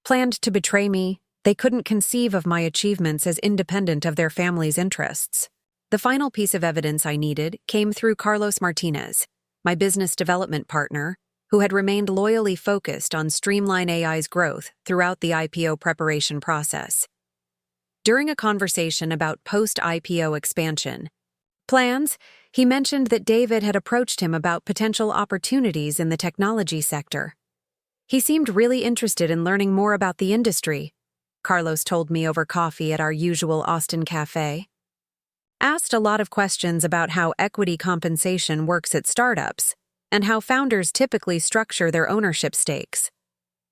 planned to betray me, they couldn't conceive of my achievements as independent of their family's interests. The final piece of evidence I needed came through Carlos Martinez, my business development partner, who had remained loyally focused on StreamlineAI's growth throughout the IPO preparation process. During a conversation about post-IPO expansion plans, he mentioned that David had approached him about potential opportunities in the technology sector. He seemed really interested in learning more about the industry, Carlos told me over coffee at our usual Austin cafe. Asked a lot of questions about how equity compensation works at startups, and how founders typically structure their ownership stakes.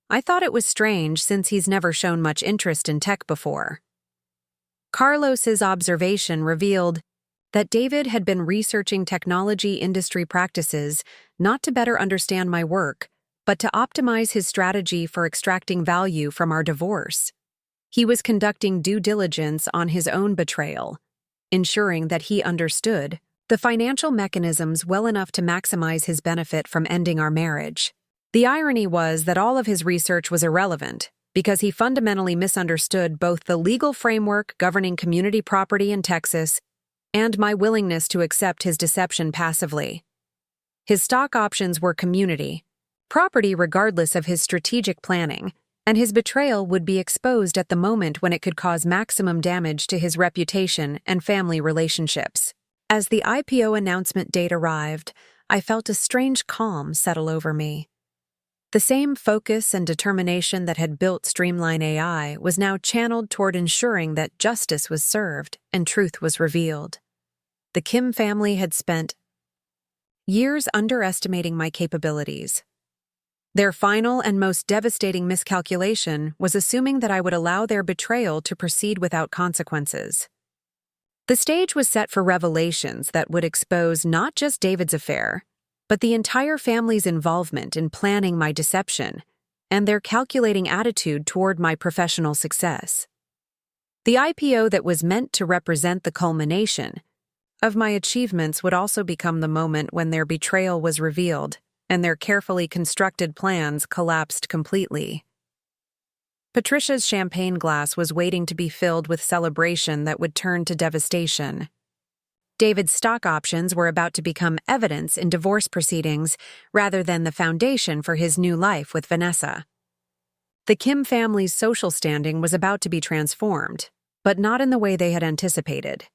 I thought it was strange since he's never shown much interest in tech before. Carlos's observation revealed that David had been researching technology industry practices not to better understand my work, but to optimize his strategy for extracting value from our divorce. He was conducting due diligence on his own betrayal, ensuring that he understood the financial mechanisms well enough to maximize his benefit from ending our marriage. The irony was that all of his research was irrelevant, because he fundamentally misunderstood both the legal framework governing community property in Texas and my willingness to accept his deception passively. His stock options were community property regardless of his strategic planning, and his betrayal would be exposed at the moment when it could cause maximum damage to his reputation and family relationships. As the IPO announcement date arrived, I felt a strange calm settle over me. The same focus and determination that had built StreamlineAI was now channeled toward ensuring that justice was served and truth was revealed. The Kim family had spent years underestimating my capabilities. Their final and most devastating miscalculation was assuming that I would allow their betrayal to proceed without consequences. The stage was set for revelations that would expose not just David's affair, but the entire family's involvement in planning my deception and their calculating attitude toward my professional success. The IPO that was meant to represent the culmination of my achievements would also become the moment when their betrayal was revealed and their carefully constructed plans collapsed completely. Patricia's champagne glass was waiting to be filled with celebration that would turn to devastation. David's stock options were about to become evidence in divorce proceedings rather than the foundation for his new life with Vanessa. The Kim family's social standing was about to be transformed, but not in the way they had anticipated.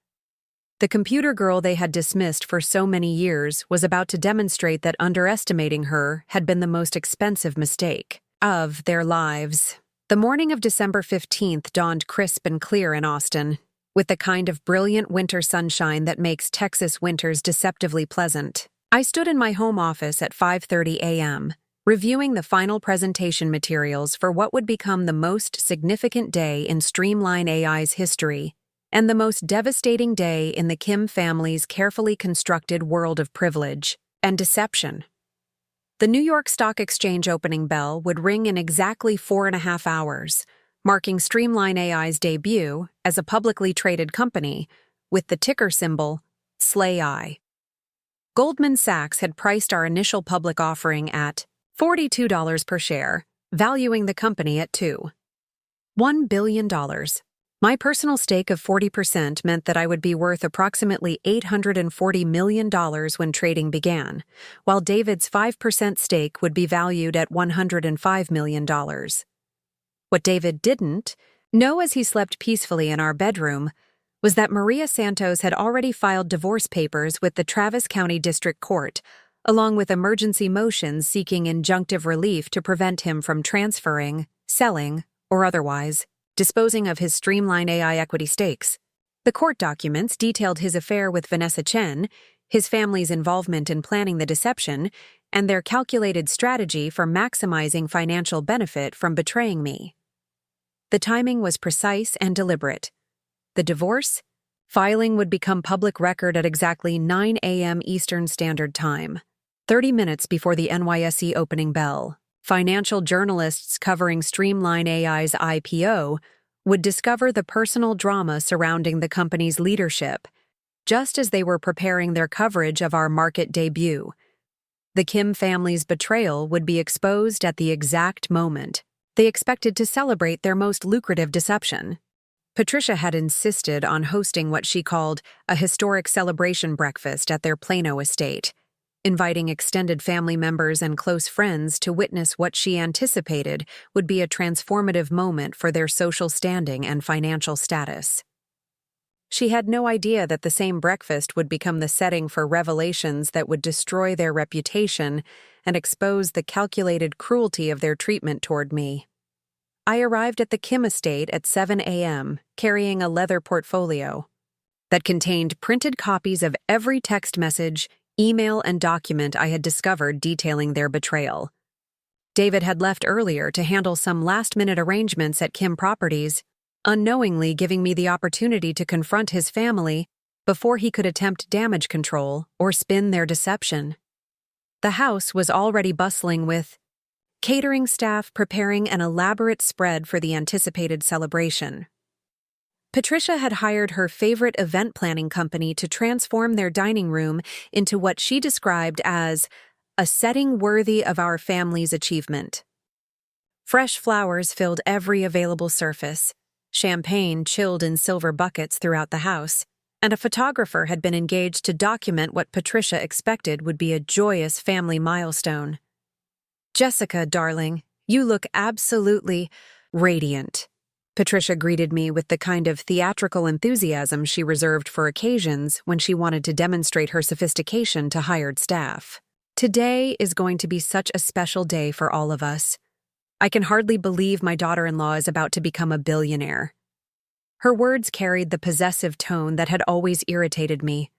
The computer girl they had dismissed for so many years was about to demonstrate that underestimating her had been the most expensive mistake of their lives. The morning of December 15th dawned crisp and clear in Austin, with the kind of brilliant winter sunshine that makes Texas winters deceptively pleasant. I stood in my home office at 5:30 a.m., reviewing the final presentation materials for what would become the most significant day in StreamlineAI's history and the most devastating day in the Kim family's carefully constructed world of privilege and deception. The New York Stock Exchange opening bell would ring in exactly 4.5 hours, marking StreamlineAI's debut as a publicly traded company with the ticker symbol SLAI. Goldman Sachs had priced our initial public offering at $42 per share, valuing the company at $1 billion. My personal stake of 40% meant that I would be worth approximately $840 million when trading began, while David's 5% stake would be valued at $105 million. What David didn't know as he slept peacefully in our bedroom was that Maria Santos had already filed divorce papers with the Travis County District Court, along with emergency motions seeking injunctive relief to prevent him from transferring, selling, or otherwise disposing of his StreamlineAI equity stakes. The court documents detailed his affair with Vanessa Chen, his family's involvement in planning the deception, and their calculated strategy for maximizing financial benefit from betraying me. The timing was precise and deliberate. The divorce filing would become public record at exactly 9 a.m. Eastern Standard Time, 30 minutes before the NYSE opening bell. Financial journalists covering StreamlineAI's IPO would discover the personal drama surrounding the company's leadership, just as they were preparing their coverage of our market debut. The Kim family's betrayal would be exposed at the exact moment they expected to celebrate their most lucrative deception. Patricia had insisted on hosting what she called a historic celebration breakfast at their Plano estate, inviting extended family members and close friends to witness what she anticipated would be a transformative moment for their social standing and financial status. She had no idea that the same breakfast would become the setting for revelations that would destroy their reputation and expose the calculated cruelty of their treatment toward me. I arrived at the Kim estate at 7 a.m., carrying a leather portfolio that contained printed copies of every text message, email, and document I had discovered detailing their betrayal. David had left earlier to handle some last-minute arrangements at Kim Properties, unknowingly giving me the opportunity to confront his family before he could attempt damage control or spin their deception. The house was already bustling with catering staff preparing an elaborate spread for the anticipated celebration. Patricia had hired her favorite event planning company to transform their dining room into what she described as a setting worthy of our family's achievement. Fresh flowers filled every available surface, champagne chilled in silver buckets throughout the house, and a photographer had been engaged to document what Patricia expected would be a joyous family milestone. "Jessica, darling, you look absolutely radiant." Patricia greeted me with the kind of theatrical enthusiasm she reserved for occasions when she wanted to demonstrate her sophistication to hired staff. "Today is going to be such a special day for all of us. I can hardly believe my daughter-in-law is about to become a billionaire." Her words carried the possessive tone that had always irritated me,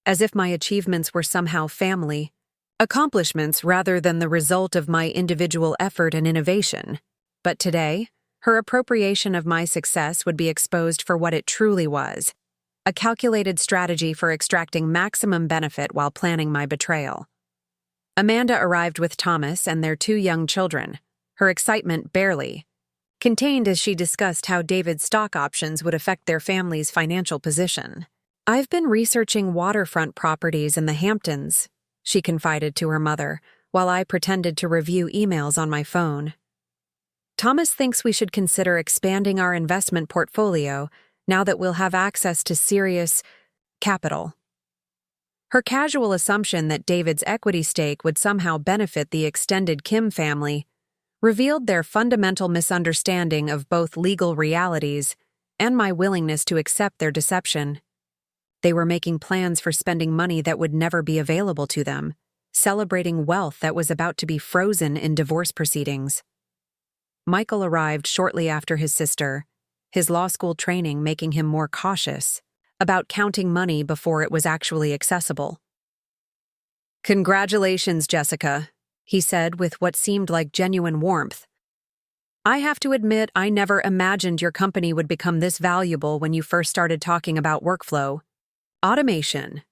as if my achievements were somehow family accomplishments rather than the result of my individual effort and innovation. But today, her appropriation of my success would be exposed for what it truly was, a calculated strategy for extracting maximum benefit while planning my betrayal. Amanda arrived with Thomas and their 2 young children, her excitement barely contained as she discussed how David's stock options would affect their family's financial position. "I've been researching waterfront properties in the Hamptons," she confided to her mother, while I pretended to review emails on my phone. "Thomas thinks we should consider expanding our investment portfolio now that we'll have access to serious capital." Her casual assumption that David's equity stake would somehow benefit the extended Kim family revealed their fundamental misunderstanding of both legal realities and my willingness to accept their deception. They were making plans for spending money that would never be available to them, celebrating wealth that was about to be frozen in divorce proceedings. Michael arrived shortly after his sister, his law school training making him more cautious about counting money before it was actually accessible. "Congratulations, Jessica," he said with what seemed like genuine warmth. "I have to admit I never imagined your company would become this valuable when you first started talking about workflow automation."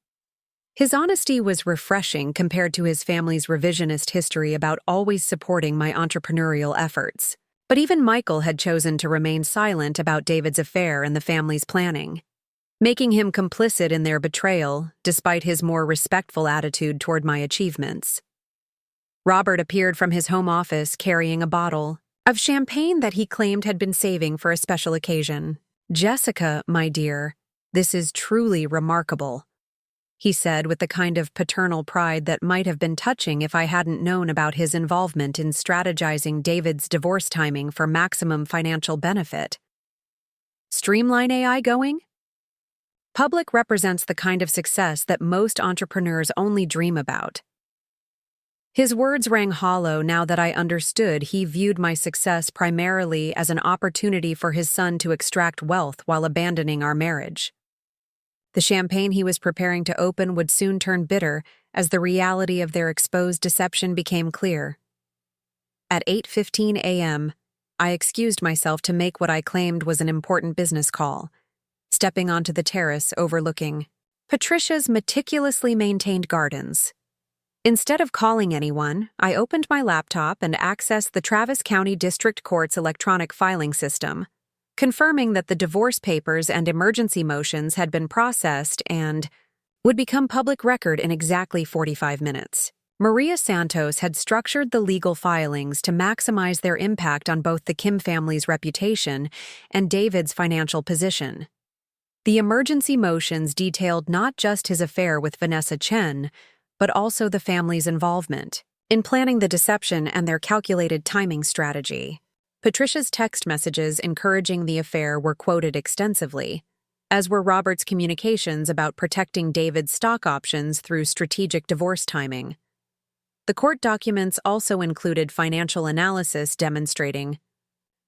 His honesty was refreshing compared to his family's revisionist history about always supporting my entrepreneurial efforts. But even Michael had chosen to remain silent about David's affair and the family's planning, making him complicit in their betrayal despite his more respectful attitude toward my achievements. Robert appeared from his home office carrying a bottle of champagne that he claimed had been saving for a special occasion. "Jessica, my dear, this is truly remarkable," he said with the kind of paternal pride that might have been touching if I hadn't known about his involvement in strategizing David's divorce timing for maximum financial benefit. "StreamlineAI going?" Public represents the kind of success that most entrepreneurs only dream about. His words rang hollow now that I understood he viewed my success primarily as an opportunity for his son to extract wealth while abandoning our marriage. The champagne he was preparing to open would soon turn bitter as the reality of their exposed deception became clear. At 8:15 a.m., I excused myself to make what I claimed was an important business call, stepping onto the terrace overlooking Patricia's meticulously maintained gardens. Instead of calling anyone, I opened my laptop and accessed the Travis County District Court's electronic filing system, confirming that the divorce papers and emergency motions had been processed and would become public record in exactly 45 minutes. Maria Santos had structured the legal filings to maximize their impact on both the Kim family's reputation and David's financial position. The emergency motions detailed not just his affair with Vanessa Chen, but also the family's involvement in planning the deception and their calculated timing strategy. Patricia's text messages encouraging the affair were quoted extensively, as were Robert's communications about protecting David's stock options through strategic divorce timing. The court documents also included financial analysis demonstrating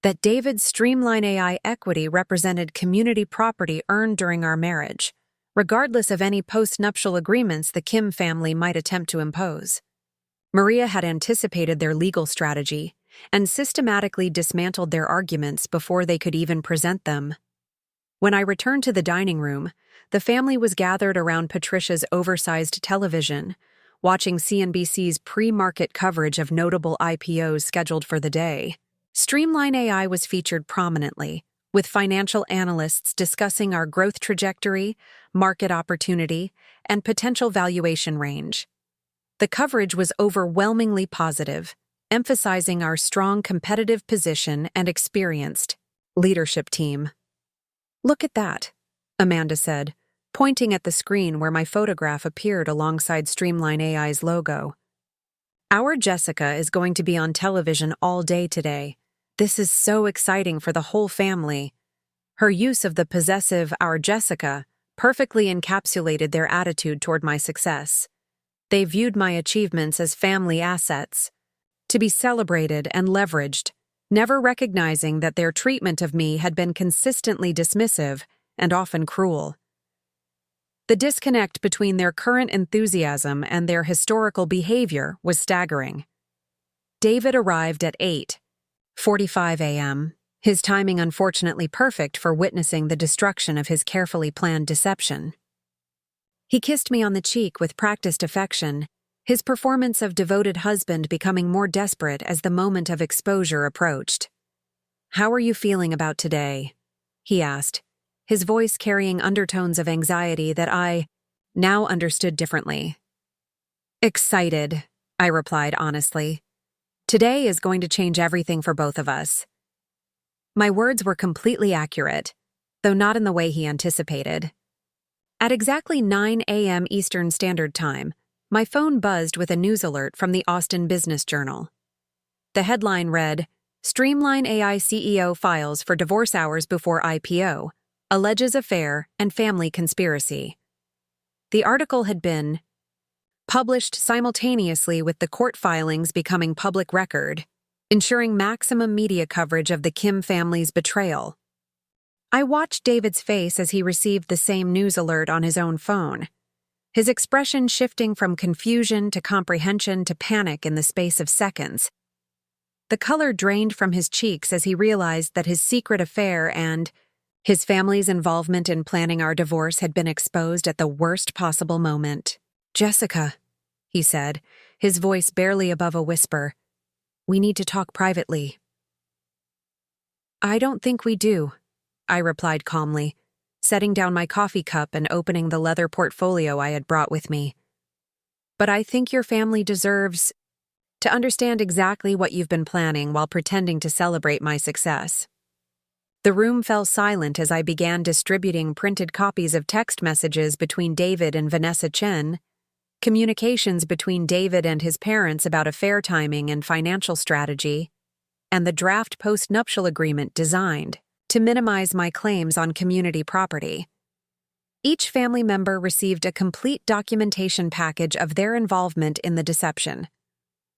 that David's StreamlineAI equity represented community property earned during our marriage, regardless of any post-nuptial agreements the Kim family might attempt to impose. Maria had anticipated their legal strategy and systematically dismantled their arguments before they could even present them. When I returned to the dining room, the family was gathered around Patricia's oversized television, watching CNBC's pre-market coverage of notable IPOs scheduled for the day. StreamlineAI was featured prominently, with financial analysts discussing our growth trajectory, market opportunity, and potential valuation range. The coverage was overwhelmingly positive, emphasizing our strong competitive position and experienced leadership team. "Look at that," Amanda said, pointing at the screen where my photograph appeared alongside StreamlineAI's logo. "Our Jessica is going to be on television all day today. This is so exciting for the whole family." Her use of the possessive "our Jessica" perfectly encapsulated their attitude toward my success. They viewed my achievements as family assets, to be celebrated and leveraged, never recognizing that their treatment of me had been consistently dismissive and often cruel. The disconnect between their current enthusiasm and their historical behavior was staggering. David arrived at 8:45 a.m., his timing unfortunately perfect for witnessing the destruction of his carefully planned deception. He kissed me on the cheek with practiced affection his performance of devoted husband becoming more desperate as the moment of exposure approached. "How are you feeling about today?" he asked, his voice carrying undertones of anxiety that I now understood differently. "Excited," I replied honestly. "Today is going to change everything for both of us." My words were completely accurate, though not in the way he anticipated. At exactly 9 a.m. Eastern Standard Time, my phone buzzed with a news alert from the Austin Business Journal. The headline read, "StreamlineAI CEO files for divorce hours before IPO, alleges affair and family conspiracy." The article had been published simultaneously with the court filings becoming public record, ensuring maximum media coverage of the Kim family's betrayal. I watched David's face as he received the same news alert on his own phone, his expression shifting from confusion to comprehension to panic in the space of seconds. The color drained from his cheeks as he realized that his secret affair and his family's involvement in planning our divorce had been exposed at the worst possible moment. "Jessica," he said, his voice barely above a whisper, "we need to talk privately." "I don't think we do," I replied calmly, setting down my coffee cup and opening the leather portfolio I had brought with me. "But I think your family deserves to understand exactly what you've been planning while pretending to celebrate my success." The room fell silent as I began distributing printed copies of text messages between David and Vanessa Chen, communications between David and his parents about affair timing and financial strategy, and the draft post-nuptial agreement designed to minimize my claims on community property. Each family member received a complete documentation package of their involvement in the deception.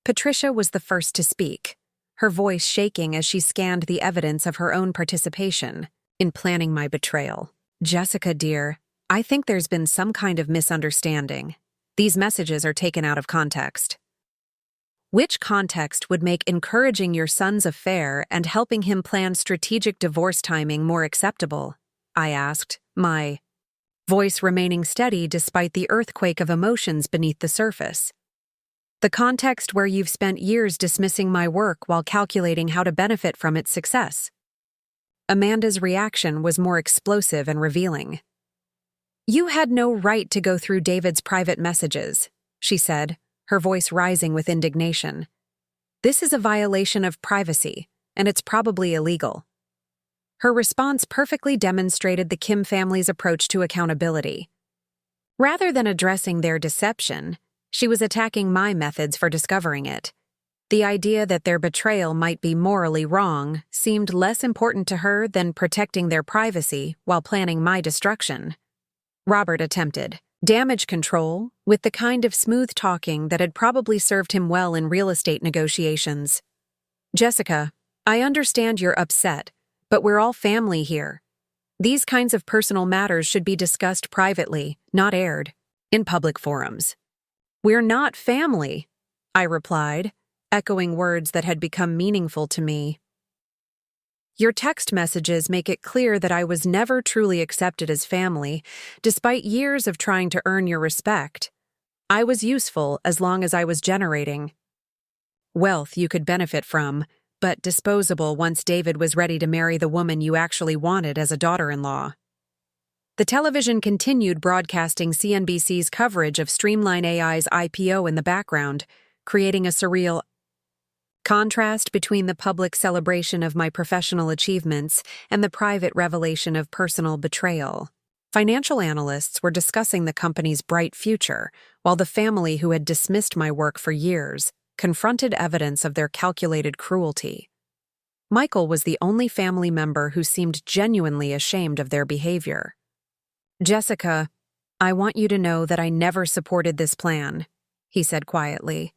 Patricia was the first to speak, her voice shaking as she scanned the evidence of her own participation in planning my betrayal. "Jessica, dear, I think there's been some kind of misunderstanding. These messages are taken out of context." "Which context would make encouraging your son's affair and helping him plan strategic divorce timing more acceptable?" I asked, my voice remaining steady despite the earthquake of emotions beneath the surface. "The context where you've spent years dismissing my work while calculating how to benefit from its success." Amanda's reaction was more explosive and revealing. "You had no right to go through David's private messages," she said, her voice rising with indignation. "This is a violation of privacy, and it's probably illegal." Her response perfectly demonstrated the Kim family's approach to accountability. Rather than addressing their deception, she was attacking my methods for discovering it. The idea that their betrayal might be morally wrong seemed less important to her than protecting their privacy while planning my destruction. Robert attempted damage control with the kind of smooth talking that had probably served him well in real estate negotiations. "Jessica, I understand you're upset, but we're all family here. These kinds of personal matters should be discussed privately, not aired in public forums." "We're not family," I replied, echoing words that had become meaningful to me. "Your text messages make it clear that I was never truly accepted as family, despite years of trying to earn your respect. I was useful as long as I was generating wealth you could benefit from, but disposable once David was ready to marry the woman you actually wanted as a daughter-in-law." The television continued broadcasting CNBC's coverage of StreamlineAI's IPO in the background, creating a surreal contrast between the public celebration of my professional achievements and the private revelation of personal betrayal. Financial analysts were discussing the company's bright future, while the family who had dismissed my work for years confronted evidence of their calculated cruelty. Michael was the only family member who seemed genuinely ashamed of their behavior. "Jessica, I want you to know that I never supported this plan," he said quietly.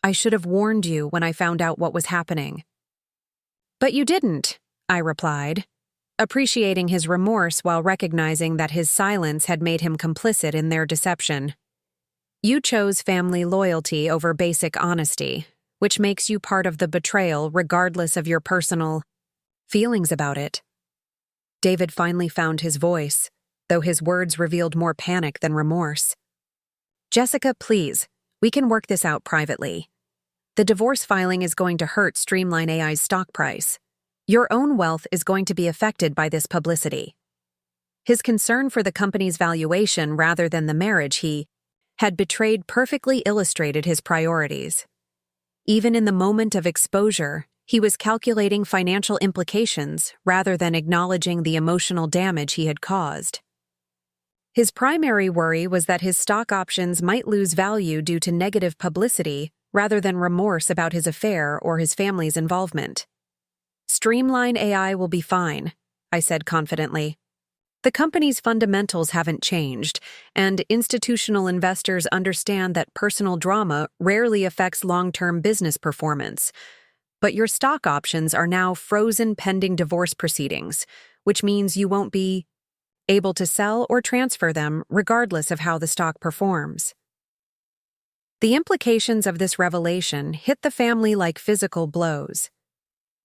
"I should have warned you when I found out what was happening." "But you didn't," I replied, appreciating his remorse while recognizing that his silence had made him complicit in their deception. "You chose family loyalty over basic honesty, which makes you part of the betrayal regardless of your personal feelings about it." David finally found his voice, though his words revealed more panic than remorse. "Jessica, please, We can work this out privately. The divorce filing is going to hurt StreamlineAI's stock price. Your own wealth is going to be affected by this publicity. His concern for the company's valuation rather than the marriage he had betrayed perfectly illustrated his priorities. Even in the moment of exposure, he was calculating financial implications rather than acknowledging the emotional damage he had caused. His primary worry was that his stock options might lose value due to negative publicity rather than remorse about his affair or his family's involvement. StreamlineAI will be fine, I said confidently. The company's fundamentals haven't changed, and institutional investors understand that personal drama rarely affects long-term business performance. But your stock options are now frozen pending divorce proceedings, which means you won't be able to sell or transfer them regardless of how the stock performs. The implications of this revelation hit the family like physical blows.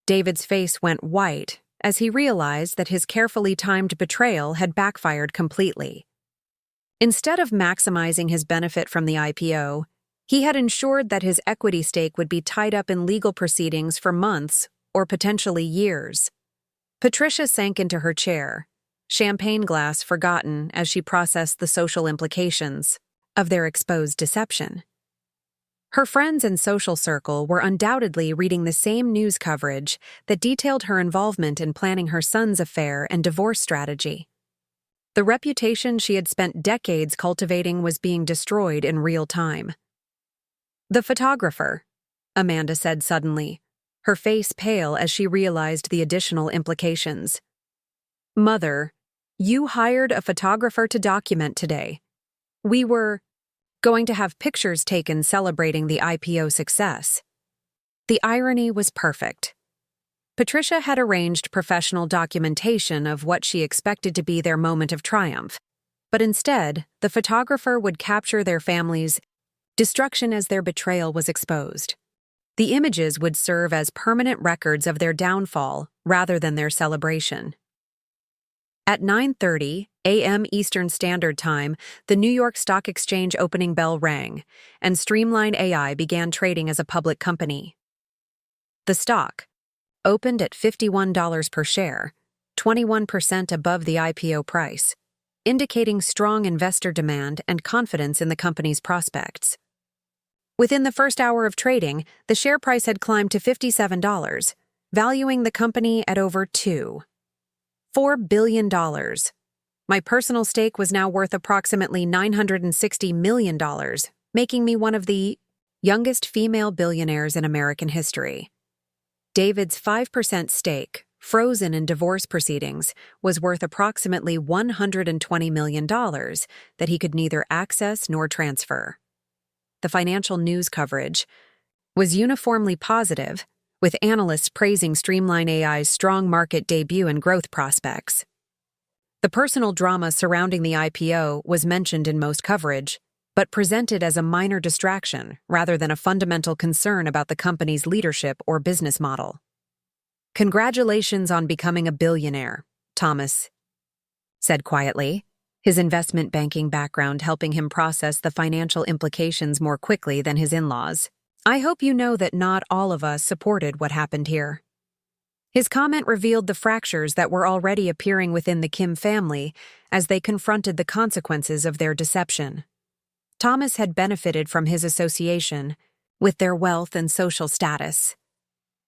David's face went white as he realized that his carefully timed betrayal had backfired completely. Instead of maximizing his benefit from the IPO, he had ensured that his equity stake would be tied up in legal proceedings for months or potentially years. Patricia sank into her chair, champagne glass forgotten as she processed the social implications of their exposed deception. Her friends and social circle were undoubtedly reading the same news coverage that detailed her involvement in planning her son's affair and divorce strategy. The reputation she had spent decades cultivating was being destroyed in real time. "The photographer," Amanda said suddenly, her face pale as she realized the additional implications. "Mother, you hired a photographer to document today. We were going to have pictures taken celebrating the IPO success." The irony was perfect. Patricia had arranged professional documentation of what she expected to be their moment of triumph, but instead, the photographer would capture their family's destruction as their betrayal was exposed. The images would serve as permanent records of their downfall rather than their celebration. At 9:30 a.m. Eastern Standard Time, the New York Stock Exchange opening bell rang, and StreamlineAI began trading as a public company. The stock opened at $51 per share, 21% above the IPO price, indicating strong investor demand and confidence in the company's prospects. Within the first hour of trading, the share price had climbed to $57, valuing the company at over $4 billion. My personal stake was now worth approximately $960 million, making me one of the youngest female billionaires in American history. David's 5% stake, frozen in divorce proceedings, was worth approximately $120 million that he could neither access nor transfer. The financial news coverage was uniformly positive, with analysts praising StreamlineAI's strong market debut and growth prospects. The personal drama surrounding the IPO was mentioned in most coverage, but presented as a minor distraction rather than a fundamental concern about the company's leadership or business model. "Congratulations on becoming a billionaire," Thomas said quietly, his investment banking background helping him process the financial implications more quickly than his in-laws. "I hope you know that not all of us supported what happened here." His comment revealed the fractures that were already appearing within the Kim family as they confronted the consequences of their deception. Thomas had benefited from his association with their wealth and social status,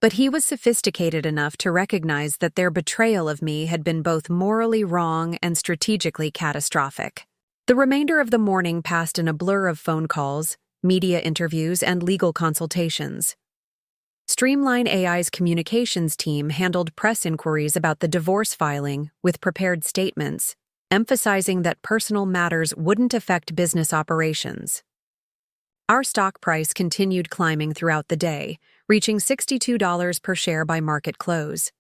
but he was sophisticated enough to recognize that their betrayal of me had been both morally wrong and strategically catastrophic. The remainder of the morning passed in a blur of phone calls, media interviews, and legal consultations. StreamlineAI's communications team handled press inquiries about the divorce filing with prepared statements, emphasizing that personal matters wouldn't affect business operations. Our stock price continued climbing throughout the day, reaching $62 per share by market close.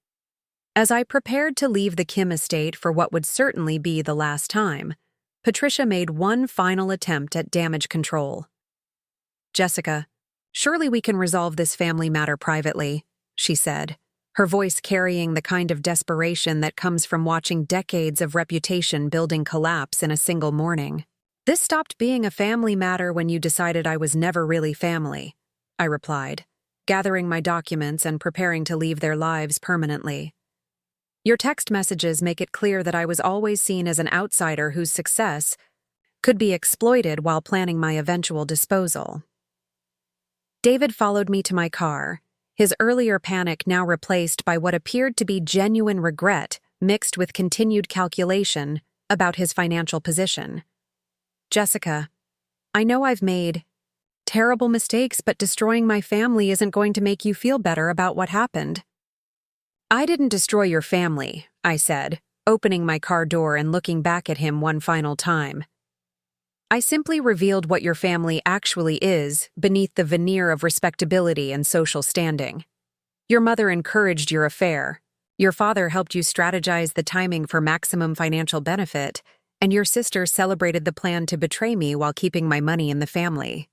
As I prepared to leave the Kim estate for what would certainly be the last time, Patricia made one final attempt at damage control. "Jessica, surely we can resolve this family matter privately," she said, her voice carrying the kind of desperation that comes from watching decades of reputation building collapse in a single morning. "This stopped being a family matter when you decided I was never really family," I replied, gathering my documents and preparing to leave their lives permanently. "Your text messages make it clear that I was always seen as an outsider whose success could be exploited while planning my eventual disposal." David followed me to my car, his earlier panic now replaced by what appeared to be genuine regret mixed with continued calculation about his financial position. "Jessica, I know I've made terrible mistakes, but destroying my family isn't going to make you feel better about what happened." "I didn't destroy your family," I said, opening my car door and looking back at him one final time. "I simply revealed what your family actually is beneath the veneer of respectability and social standing. Your mother encouraged your affair. Your father helped you strategize the timing for maximum financial benefit, and your sister celebrated the plan to betray me while keeping my money in the family."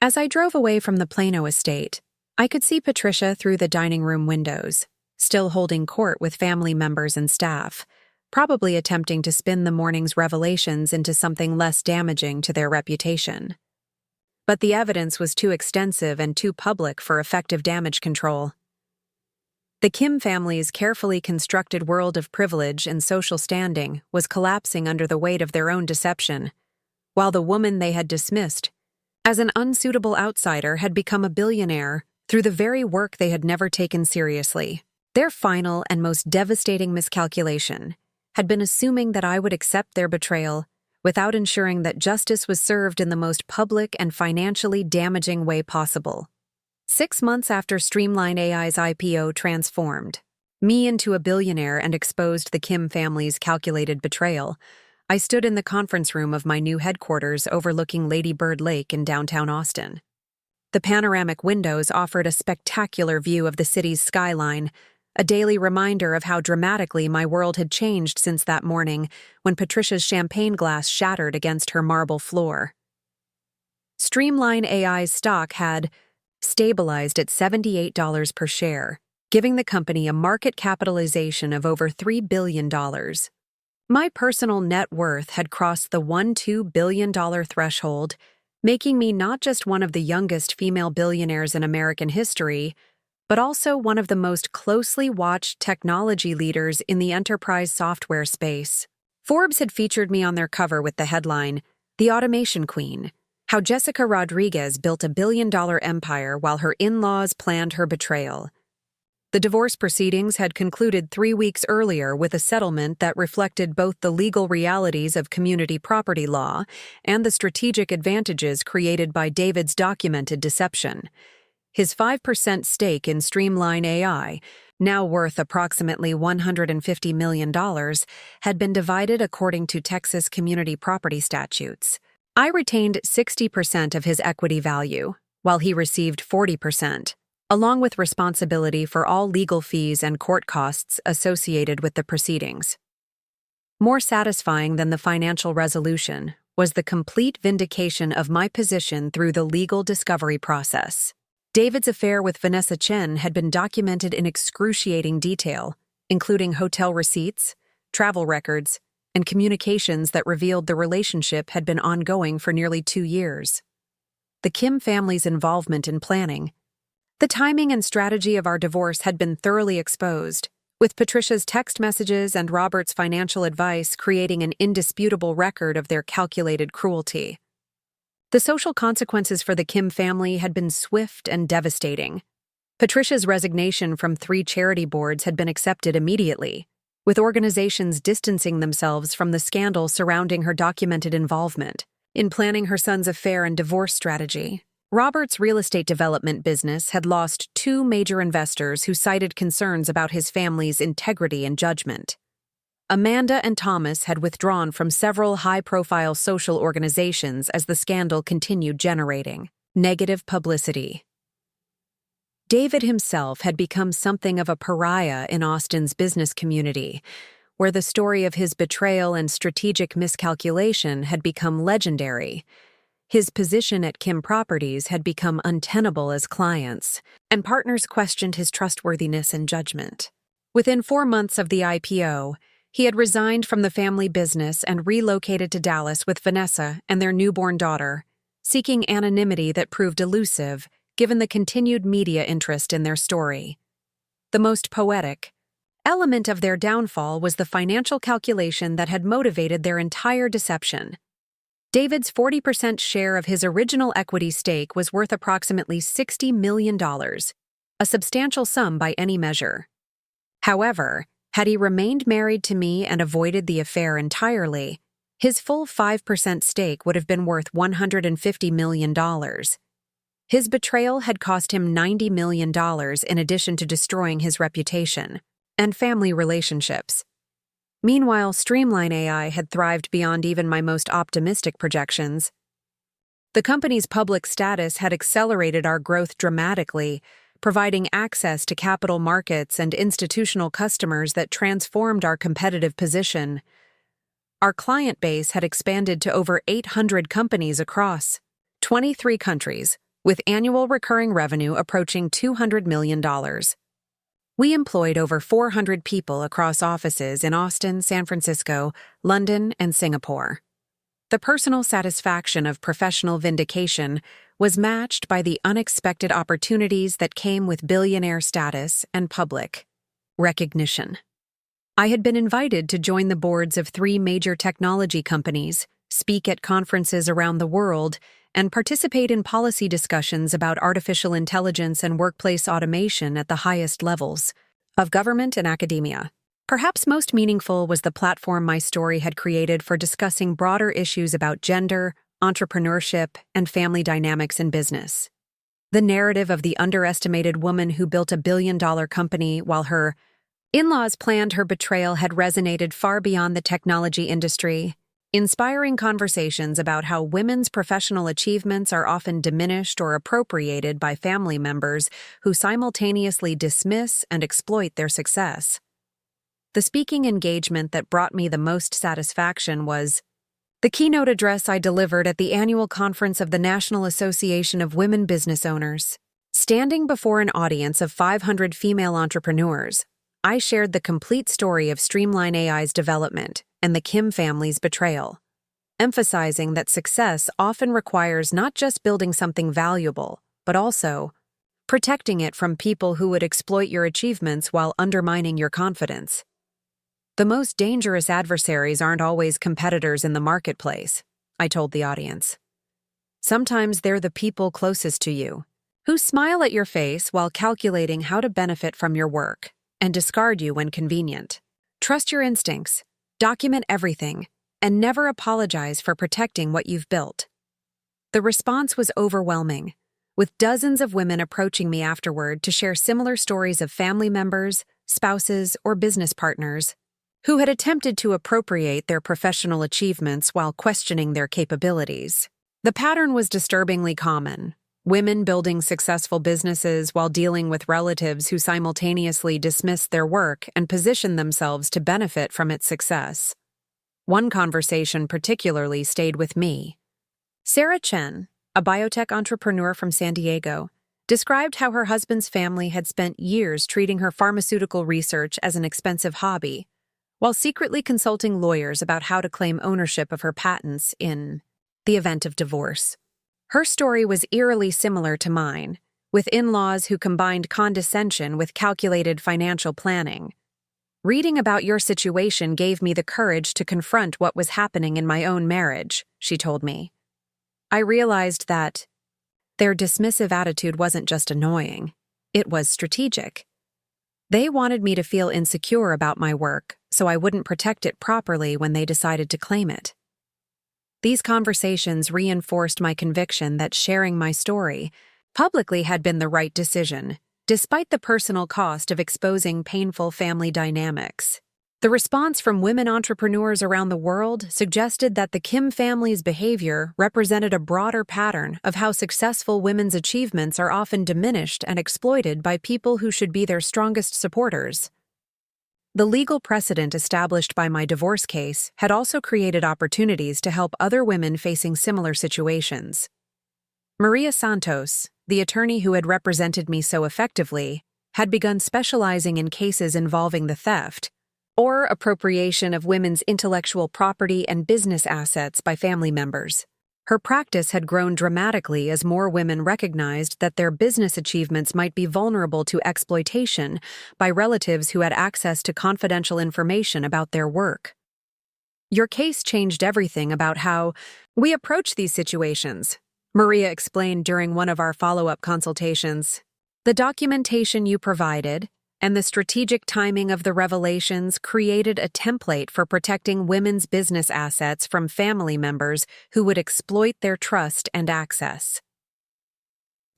As I drove away from the Plano estate, I could see Patricia through the dining room windows, still holding court with family members and staff, probably attempting to spin the morning's revelations into something less damaging to their reputation. But the evidence was too extensive and too public for effective damage control. The Kim family's carefully constructed world of privilege and social standing was collapsing under the weight of their own deception, while the woman they had dismissed as an unsuitable outsider had become a billionaire through the very work they had never taken seriously. Their final and most devastating miscalculation had been assuming that I would accept their betrayal without ensuring that justice was served in the most public and financially damaging way possible. 6 months after StreamlineAI's IPO transformed me into a billionaire and exposed the Kim family's calculated betrayal, I stood in the conference room of my new headquarters overlooking Lady Bird Lake in downtown Austin. The panoramic windows offered a spectacular view of the city's skyline, a daily reminder of how dramatically my world had changed since that morning when Patricia's champagne glass shattered against her marble floor. StreamlineAI's stock had stabilized at $78 per share, giving the company a market capitalization of over $3 billion. My personal net worth had crossed the $2 billion threshold, making me not just one of the youngest female billionaires in American history, but also one of the most closely watched technology leaders in the enterprise software space. Forbes had featured me on their cover with the headline, "The Automation Queen: How Jessica Rodriguez Built a Billion-Dollar Empire While Her In-Laws Planned Her Betrayal." The divorce proceedings had concluded 3 weeks earlier with a settlement that reflected both the legal realities of community property law and the strategic advantages created by David's documented deception. His 5% stake in StreamlineAI, now worth approximately $150 million, had been divided according to Texas community property statutes. I retained 60% of his equity value, while he received 40%. Along with responsibility for all legal fees and court costs associated with the proceedings. More satisfying than the financial resolution was the complete vindication of my position through the legal discovery process. David's affair with Vanessa Chen had been documented in excruciating detail, including hotel receipts, travel records, and communications that revealed the relationship had been ongoing for nearly 2 years. The Kim family's involvement in planning, the timing and strategy of our divorce had been thoroughly exposed, with Patricia's text messages and Robert's financial advice creating an indisputable record of their calculated cruelty. The social consequences for the Kim family had been swift and devastating. Patricia's resignation from 3 charity boards had been accepted immediately, with organizations distancing themselves from the scandal surrounding her documented involvement in planning her son's affair and divorce strategy. Robert's real estate development business had lost 2 major investors who cited concerns about his family's integrity and judgment. Amanda and Thomas had withdrawn from several high-profile social organizations as the scandal continued generating negative publicity. David himself had become something of a pariah in Austin's business community, where the story of his betrayal and strategic miscalculation had become legendary. His position at Kim Properties had become untenable as clients, and partners questioned his trustworthiness and judgment. Within 4 months of the IPO, He had resigned from the family business and relocated to Dallas with Vanessa and their newborn daughter, seeking anonymity that proved elusive given the continued media interest in their story. The most poetic element of their downfall was the financial calculation that had motivated their entire deception. David's 40% share of his original equity stake was worth approximately $60 million, a substantial sum by any measure. However, had he remained married to me and avoided the affair entirely, his full 5% stake would have been worth $150 million. His betrayal had cost him $90 million in addition to destroying his reputation and family relationships. Meanwhile, StreamlineAI had thrived beyond even my most optimistic projections. The company's public status had accelerated our growth dramatically, providing access to capital markets and institutional customers that transformed our competitive position. Our client base had expanded to over 800 companies across 23 countries, with annual recurring revenue approaching $200 million. We employed over 400 people across offices in Austin, San Francisco, London, and Singapore. The personal satisfaction of professional vindication was matched by the unexpected opportunities that came with billionaire status and public recognition. I had been invited to join the boards of 3 major technology companies, speak at conferences around the world, and participate in policy discussions about artificial intelligence and workplace automation at the highest levels of government and academia. Perhaps most meaningful was the platform my story had created for discussing broader issues about gender, entrepreneurship, and family dynamics in business. The narrative of the underestimated woman who built a billion-dollar company while her in-laws planned her betrayal had resonated far beyond the technology industry, inspiring conversations about how women's professional achievements are often diminished or appropriated by family members who simultaneously dismiss and exploit their success. The speaking engagement that brought me the most satisfaction was the keynote address I delivered at the annual conference of the National Association of Women Business Owners. Standing before an audience of 500 female entrepreneurs, I shared the complete story of StreamlineAI's development and the Kim family's betrayal, emphasizing that success often requires not just building something valuable, but also protecting it from people who would exploit your achievements while undermining your confidence. The most dangerous adversaries aren't always competitors in the marketplace, I told the audience. Sometimes they're the people closest to you, who smile at your face while calculating how to benefit from your work and discard you when convenient. Trust your instincts, document everything, and never apologize for protecting what you've built. The response was overwhelming, with dozens of women approaching me afterward to share similar stories of family members, spouses, or business partners who had attempted to appropriate their professional achievements while questioning their capabilities. The pattern was disturbingly common. Women building successful businesses while dealing with relatives who simultaneously dismissed their work and positioned themselves to benefit from its success. One conversation particularly stayed with me. Sarah Chen, a biotech entrepreneur from San Diego, described how her husband's family had spent years treating her pharmaceutical research as an expensive hobby, while secretly consulting lawyers about how to claim ownership of her patents in the event of divorce. Her story was eerily similar to mine, with in-laws who combined condescension with calculated financial planning. Reading about your situation gave me the courage to confront what was happening in my own marriage, she told me. I realized that their dismissive attitude wasn't just annoying, it was strategic. They wanted me to feel insecure about my work, so I wouldn't protect it properly when they decided to claim it. These conversations reinforced my conviction that sharing my story publicly had been the right decision, despite the personal cost of exposing painful family dynamics. The response from women entrepreneurs around the world suggested that the Kim family's behavior represented a broader pattern of how successful women's achievements are often diminished and exploited by people who should be their strongest supporters. The legal precedent established by my divorce case had also created opportunities to help other women facing similar situations. Maria Santos, the attorney who had represented me so effectively, had begun specializing in cases involving the theft, or appropriation of women's intellectual property and business assets by family members. Her practice had grown dramatically as more women recognized that their business achievements might be vulnerable to exploitation by relatives who had access to confidential information about their work. Your case changed everything about how we approach these situations, Maria explained during one of our follow-up consultations. The documentation you provided and the strategic timing of the revelations created a template for protecting women's business assets from family members who would exploit their trust and access.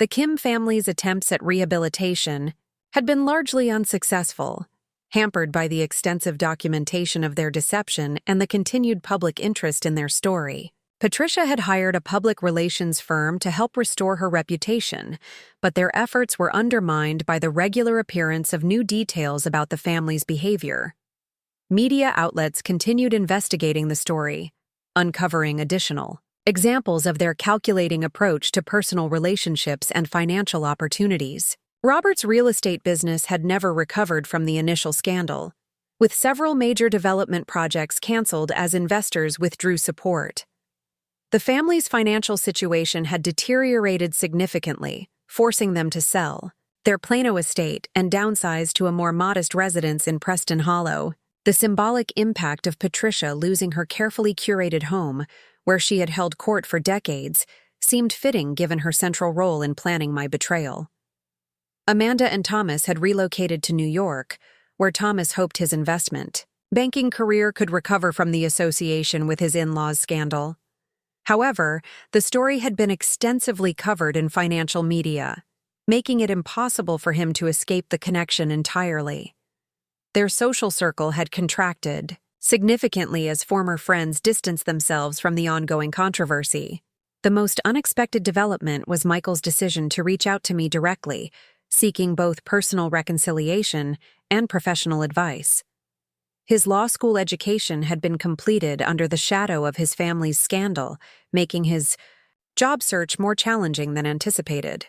The Kim family's attempts at rehabilitation had been largely unsuccessful, hampered by the extensive documentation of their deception and the continued public interest in their story. Patricia had hired a public relations firm to help restore her reputation, but their efforts were undermined by the regular appearance of new details about the family's behavior. Media outlets continued investigating the story, uncovering additional examples of their calculating approach to personal relationships and financial opportunities. Robert's real estate business had never recovered from the initial scandal, with several major development projects canceled as investors withdrew support. The family's financial situation had deteriorated significantly, forcing them to sell their Plano estate and downsize to a more modest residence in Preston Hollow. The symbolic impact of Patricia losing her carefully curated home, where she had held court for decades, seemed fitting given her central role in planning my betrayal. Amanda and Thomas had relocated to New York, where Thomas hoped his investment banking career could recover from the association with his in-laws scandal. However, the story had been extensively covered in financial media, making it impossible for him to escape the connection entirely. Their social circle had contracted significantly as former friends distanced themselves from the ongoing controversy. The most unexpected development was Michael's decision to reach out to me directly, seeking both personal reconciliation and professional advice. His law school education had been completed under the shadow of his family's scandal, making his job search more challenging than anticipated.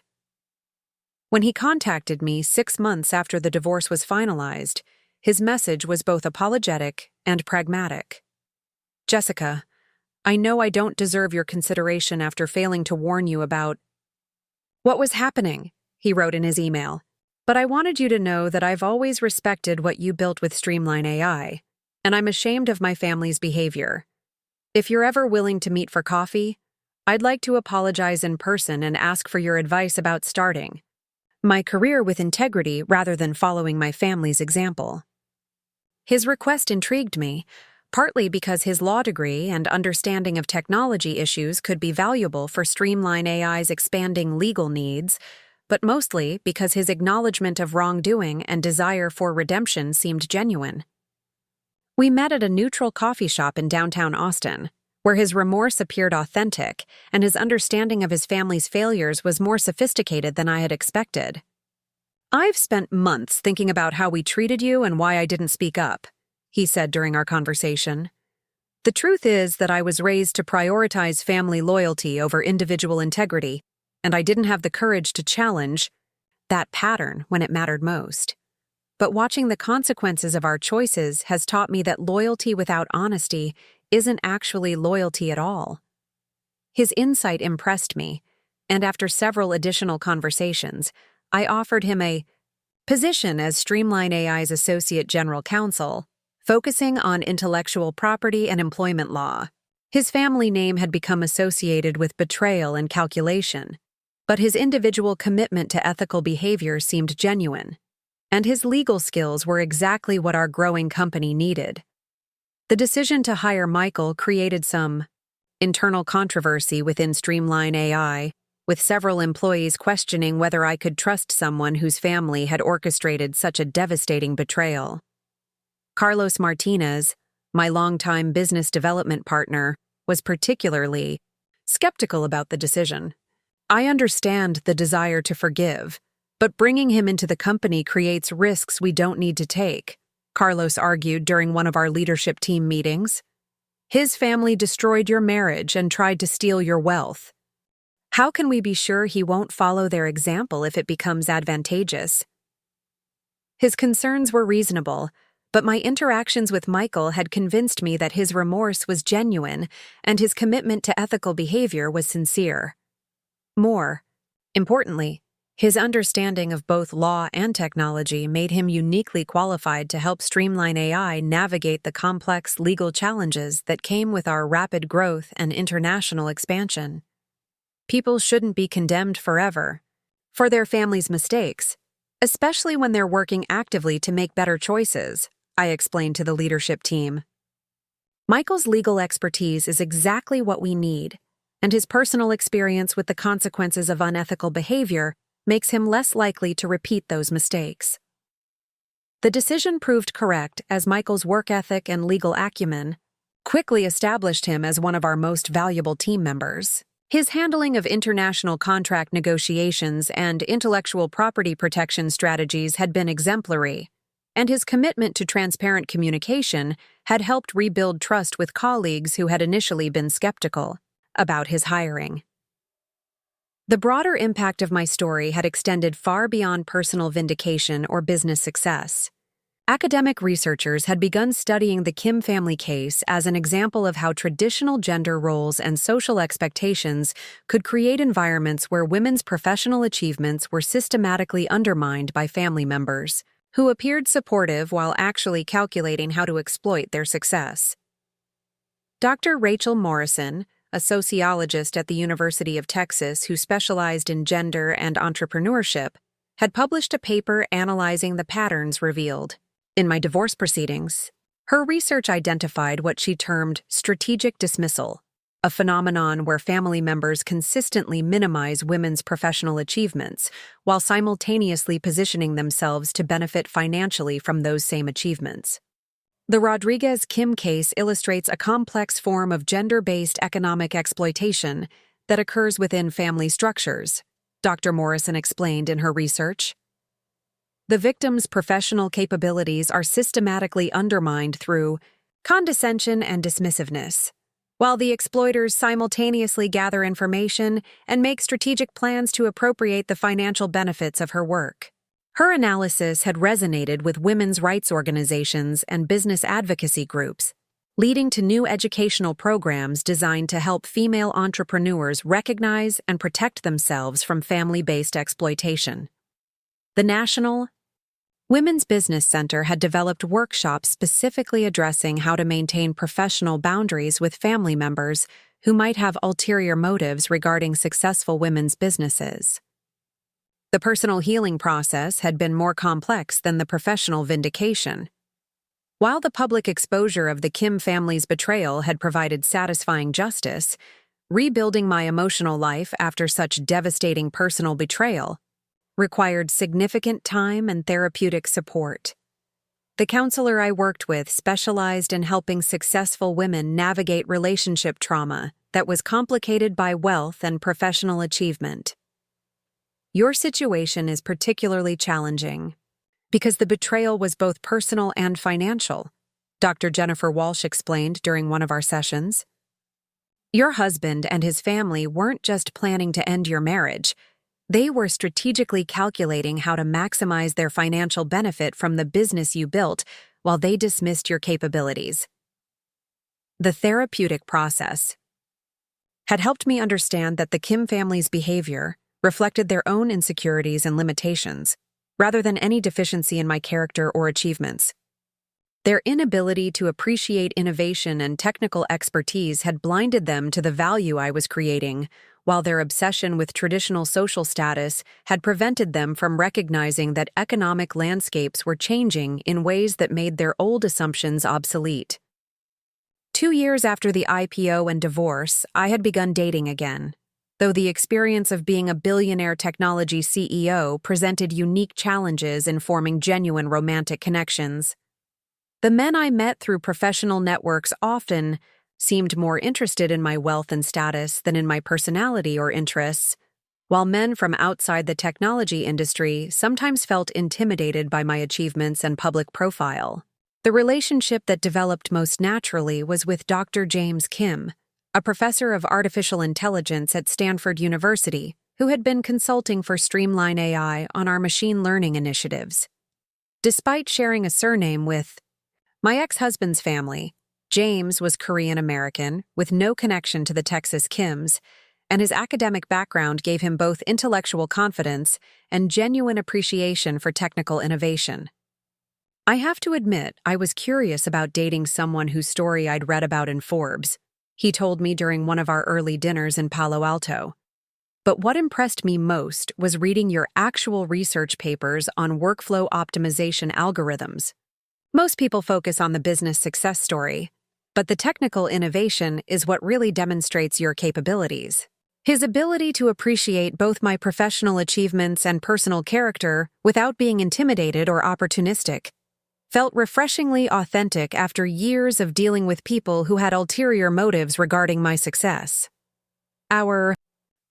When he contacted me 6 months after the divorce was finalized, his message was both apologetic and pragmatic. "Jessica, I know I don't deserve your consideration after failing to warn you about what was happening," he wrote in his email. "But I wanted you to know that I've always respected what you built with StreamlineAI, and I'm ashamed of my family's behavior. If you're ever willing to meet for coffee, I'd like to apologize in person and ask for your advice about starting my career with integrity rather than following my family's example." His request intrigued me, partly because his law degree and understanding of technology issues could be valuable for StreamlineAI's expanding legal needs, but mostly because his acknowledgement of wrongdoing and desire for redemption seemed genuine. We met at a neutral coffee shop in downtown Austin, where his remorse appeared authentic and his understanding of his family's failures was more sophisticated than I had expected. "I've spent months thinking about how we treated you and why I didn't speak up," he said during our conversation. "The truth is that I was raised to prioritize family loyalty over individual integrity, and I didn't have the courage to challenge that pattern when it mattered most. But watching the consequences of our choices has taught me that loyalty without honesty isn't actually loyalty at all." His insight impressed me, and after several additional conversations, I offered him a position as StreamlineAI's Associate General Counsel, focusing on intellectual property and employment law. His family name had become associated with betrayal and calculation, but his individual commitment to ethical behavior seemed genuine, and his legal skills were exactly what our growing company needed. The decision to hire Michael created some internal controversy within StreamlineAI, with several employees questioning whether I could trust someone whose family had orchestrated such a devastating betrayal. Carlos Martinez, my longtime business development partner, was particularly skeptical about the decision. "I understand the desire to forgive, but bringing him into the company creates risks we don't need to take," Carlos argued during one of our leadership team meetings. "His family destroyed your marriage and tried to steal your wealth. How can we be sure he won't follow their example if it becomes advantageous?" His concerns were reasonable, But my interactions with Michael had convinced me that his remorse was genuine and his commitment to ethical behavior was sincere. More importantly, his understanding of both law and technology made him uniquely qualified to help StreamlineAI navigate the complex legal challenges that came with our rapid growth and international expansion. People shouldn't be condemned forever for their family's mistakes, especially when they're working actively to make better choices, I explained to the leadership team. Michael's legal expertise is exactly what we need, and his personal experience with the consequences of unethical behavior makes him less likely to repeat those mistakes. The decision proved correct as Michael's work ethic and legal acumen quickly established him as one of our most valuable team members. His handling of international contract negotiations and intellectual property protection strategies had been exemplary, and his commitment to transparent communication had helped rebuild trust with colleagues who had initially been skeptical about his hiring. The broader impact of my story had extended far beyond personal vindication or business success. Academic researchers had begun studying the Kim family case as an example of how traditional gender roles and social expectations could create environments where women's professional achievements were systematically undermined by family members, who appeared supportive while actually calculating how to exploit their success. Dr. Rachel Morrison, a sociologist at the University of Texas who specialized in gender and entrepreneurship, had published a paper analyzing the patterns revealed in my divorce proceedings. Her research identified what she termed strategic dismissal, a phenomenon where family members consistently minimize women's professional achievements while simultaneously positioning themselves to benefit financially from those same achievements. The Rodriguez-Kim case illustrates a complex form of gender-based economic exploitation that occurs within family structures, Dr. Morrison explained in her research. The victim's professional capabilities are systematically undermined through condescension and dismissiveness, while the exploiters simultaneously gather information and make strategic plans to appropriate the financial benefits of her work. Her analysis had resonated with women's rights organizations and business advocacy groups, leading to new educational programs designed to help female entrepreneurs recognize and protect themselves from family-based exploitation. The National Women's Business Center had developed workshops specifically addressing how to maintain professional boundaries with family members who might have ulterior motives regarding successful women's businesses. The personal healing process had been more complex than the professional vindication. While the public exposure of the Kim family's betrayal had provided satisfying justice, rebuilding my emotional life after such devastating personal betrayal required significant time and therapeutic support. The counselor I worked with specialized in helping successful women navigate relationship trauma that was complicated by wealth and professional achievement. Your situation is particularly challenging because the betrayal was both personal and financial, Dr. Jennifer Walsh explained during one of our sessions. Your husband and his family weren't just planning to end your marriage, they were strategically calculating how to maximize their financial benefit from the business you built while they dismissed your capabilities. The therapeutic process had helped me understand that the Kim family's behavior reflected their own insecurities and limitations, rather than any deficiency in my character or achievements. Their inability to appreciate innovation and technical expertise had blinded them to the value I was creating, while their obsession with traditional social status had prevented them from recognizing that economic landscapes were changing in ways that made their old assumptions obsolete. 2 years after the IPO and divorce, I had begun dating again. Though the experience of being a billionaire technology CEO presented unique challenges in forming genuine romantic connections. The men I met through professional networks often seemed more interested in my wealth and status than in my personality or interests, while men from outside the technology industry sometimes felt intimidated by my achievements and public profile. The relationship that developed most naturally was with Dr. James Kim, a professor of artificial intelligence at Stanford University, who had been consulting for StreamlineAI on our machine learning initiatives. Despite sharing a surname with My ex-husband's family, James, was Korean American with no connection to the Texas Kims, and his academic background gave him both intellectual confidence and genuine appreciation for technical innovation. I have to admit, I was curious about dating someone whose story I'd read about in Forbes. He told me during one of our early dinners in Palo Alto. But what impressed me most was reading your actual research papers on workflow optimization algorithms. Most people focus on the business success story, but the technical innovation is what really demonstrates your capabilities. His ability to appreciate both my professional achievements and personal character without being intimidated or opportunistic felt refreshingly authentic after years of dealing with people who had ulterior motives regarding my success. Our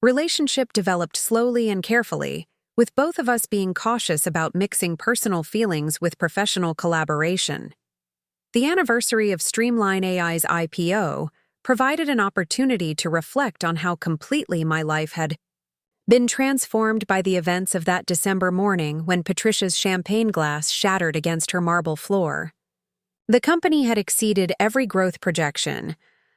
relationship developed slowly and carefully, with both of us being cautious about mixing personal feelings with professional collaboration. The anniversary of StreamlineAI's IPO provided an opportunity to reflect on how completely my life had been transformed by the events of that December morning when Patricia's champagne glass shattered against her marble floor. The company had exceeded every growth projection.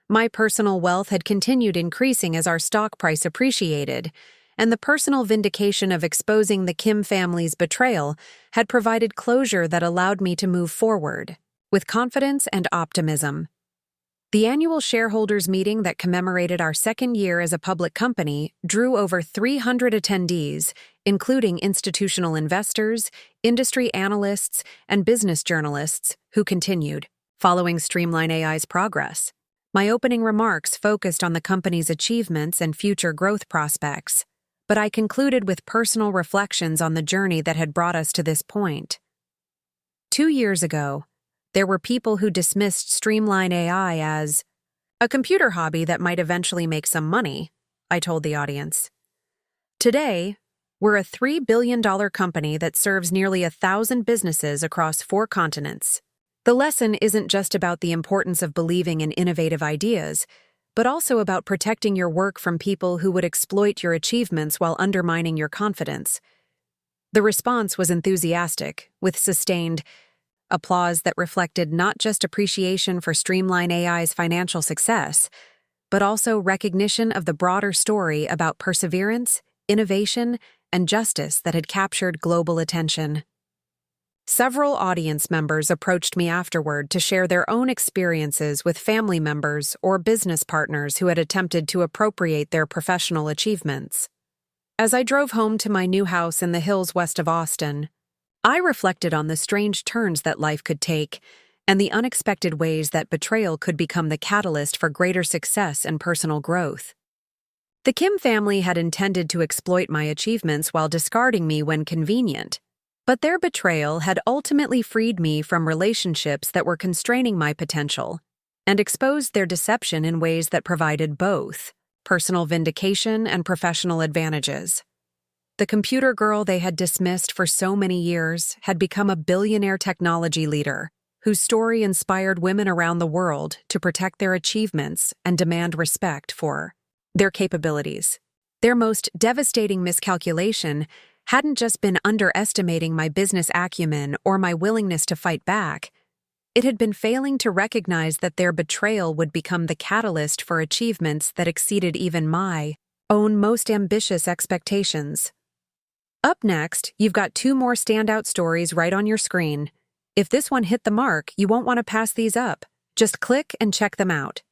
My personal wealth had continued increasing as our stock price appreciated, and the personal vindication of exposing the Kim family's betrayal had provided closure that allowed me to move forward with confidence and optimism. The annual shareholders meeting that commemorated our second year as a public company drew over 300 attendees, including institutional investors, industry analysts, and business journalists, who continued, following StreamlineAI's progress. My opening remarks focused on the company's achievements and future growth prospects, but I concluded with personal reflections on the journey that had brought us to this point. 2 years ago, there were people who dismissed StreamlineAI as a computer hobby that might eventually make some money, I told the audience. Today, we're a $3 billion company that serves nearly 1,000 businesses across 4 continents. The lesson isn't just about the importance of believing in innovative ideas, but also about protecting your work from people who would exploit your achievements while undermining your confidence. The response was enthusiastic, with sustained applause that reflected not just appreciation for StreamlineAI's financial success, but also recognition of the broader story about perseverance, innovation, and justice that had captured global attention. Several audience members approached me afterward to share their own experiences with family members or business partners who had attempted to appropriate their professional achievements. As I drove home to my new house in the hills west of Austin, I reflected on the strange turns that life could take and the unexpected ways that betrayal could become the catalyst for greater success and personal growth. The Kim family had intended to exploit my achievements while discarding me when convenient, but their betrayal had ultimately freed me from relationships that were constraining my potential and exposed their deception in ways that provided both personal vindication and professional advantages. The computer girl they had dismissed for so many years had become a billionaire technology leader whose story inspired women around the world to protect their achievements and demand respect for their capabilities. Their most devastating miscalculation hadn't just been underestimating my business acumen or my willingness to fight back. It had been failing to recognize that their betrayal would become the catalyst for achievements that exceeded even my own most ambitious expectations. Up next, you've got 2 more standout stories right on your screen. If this one hit the mark, you won't want to pass these up. Just click and check them out.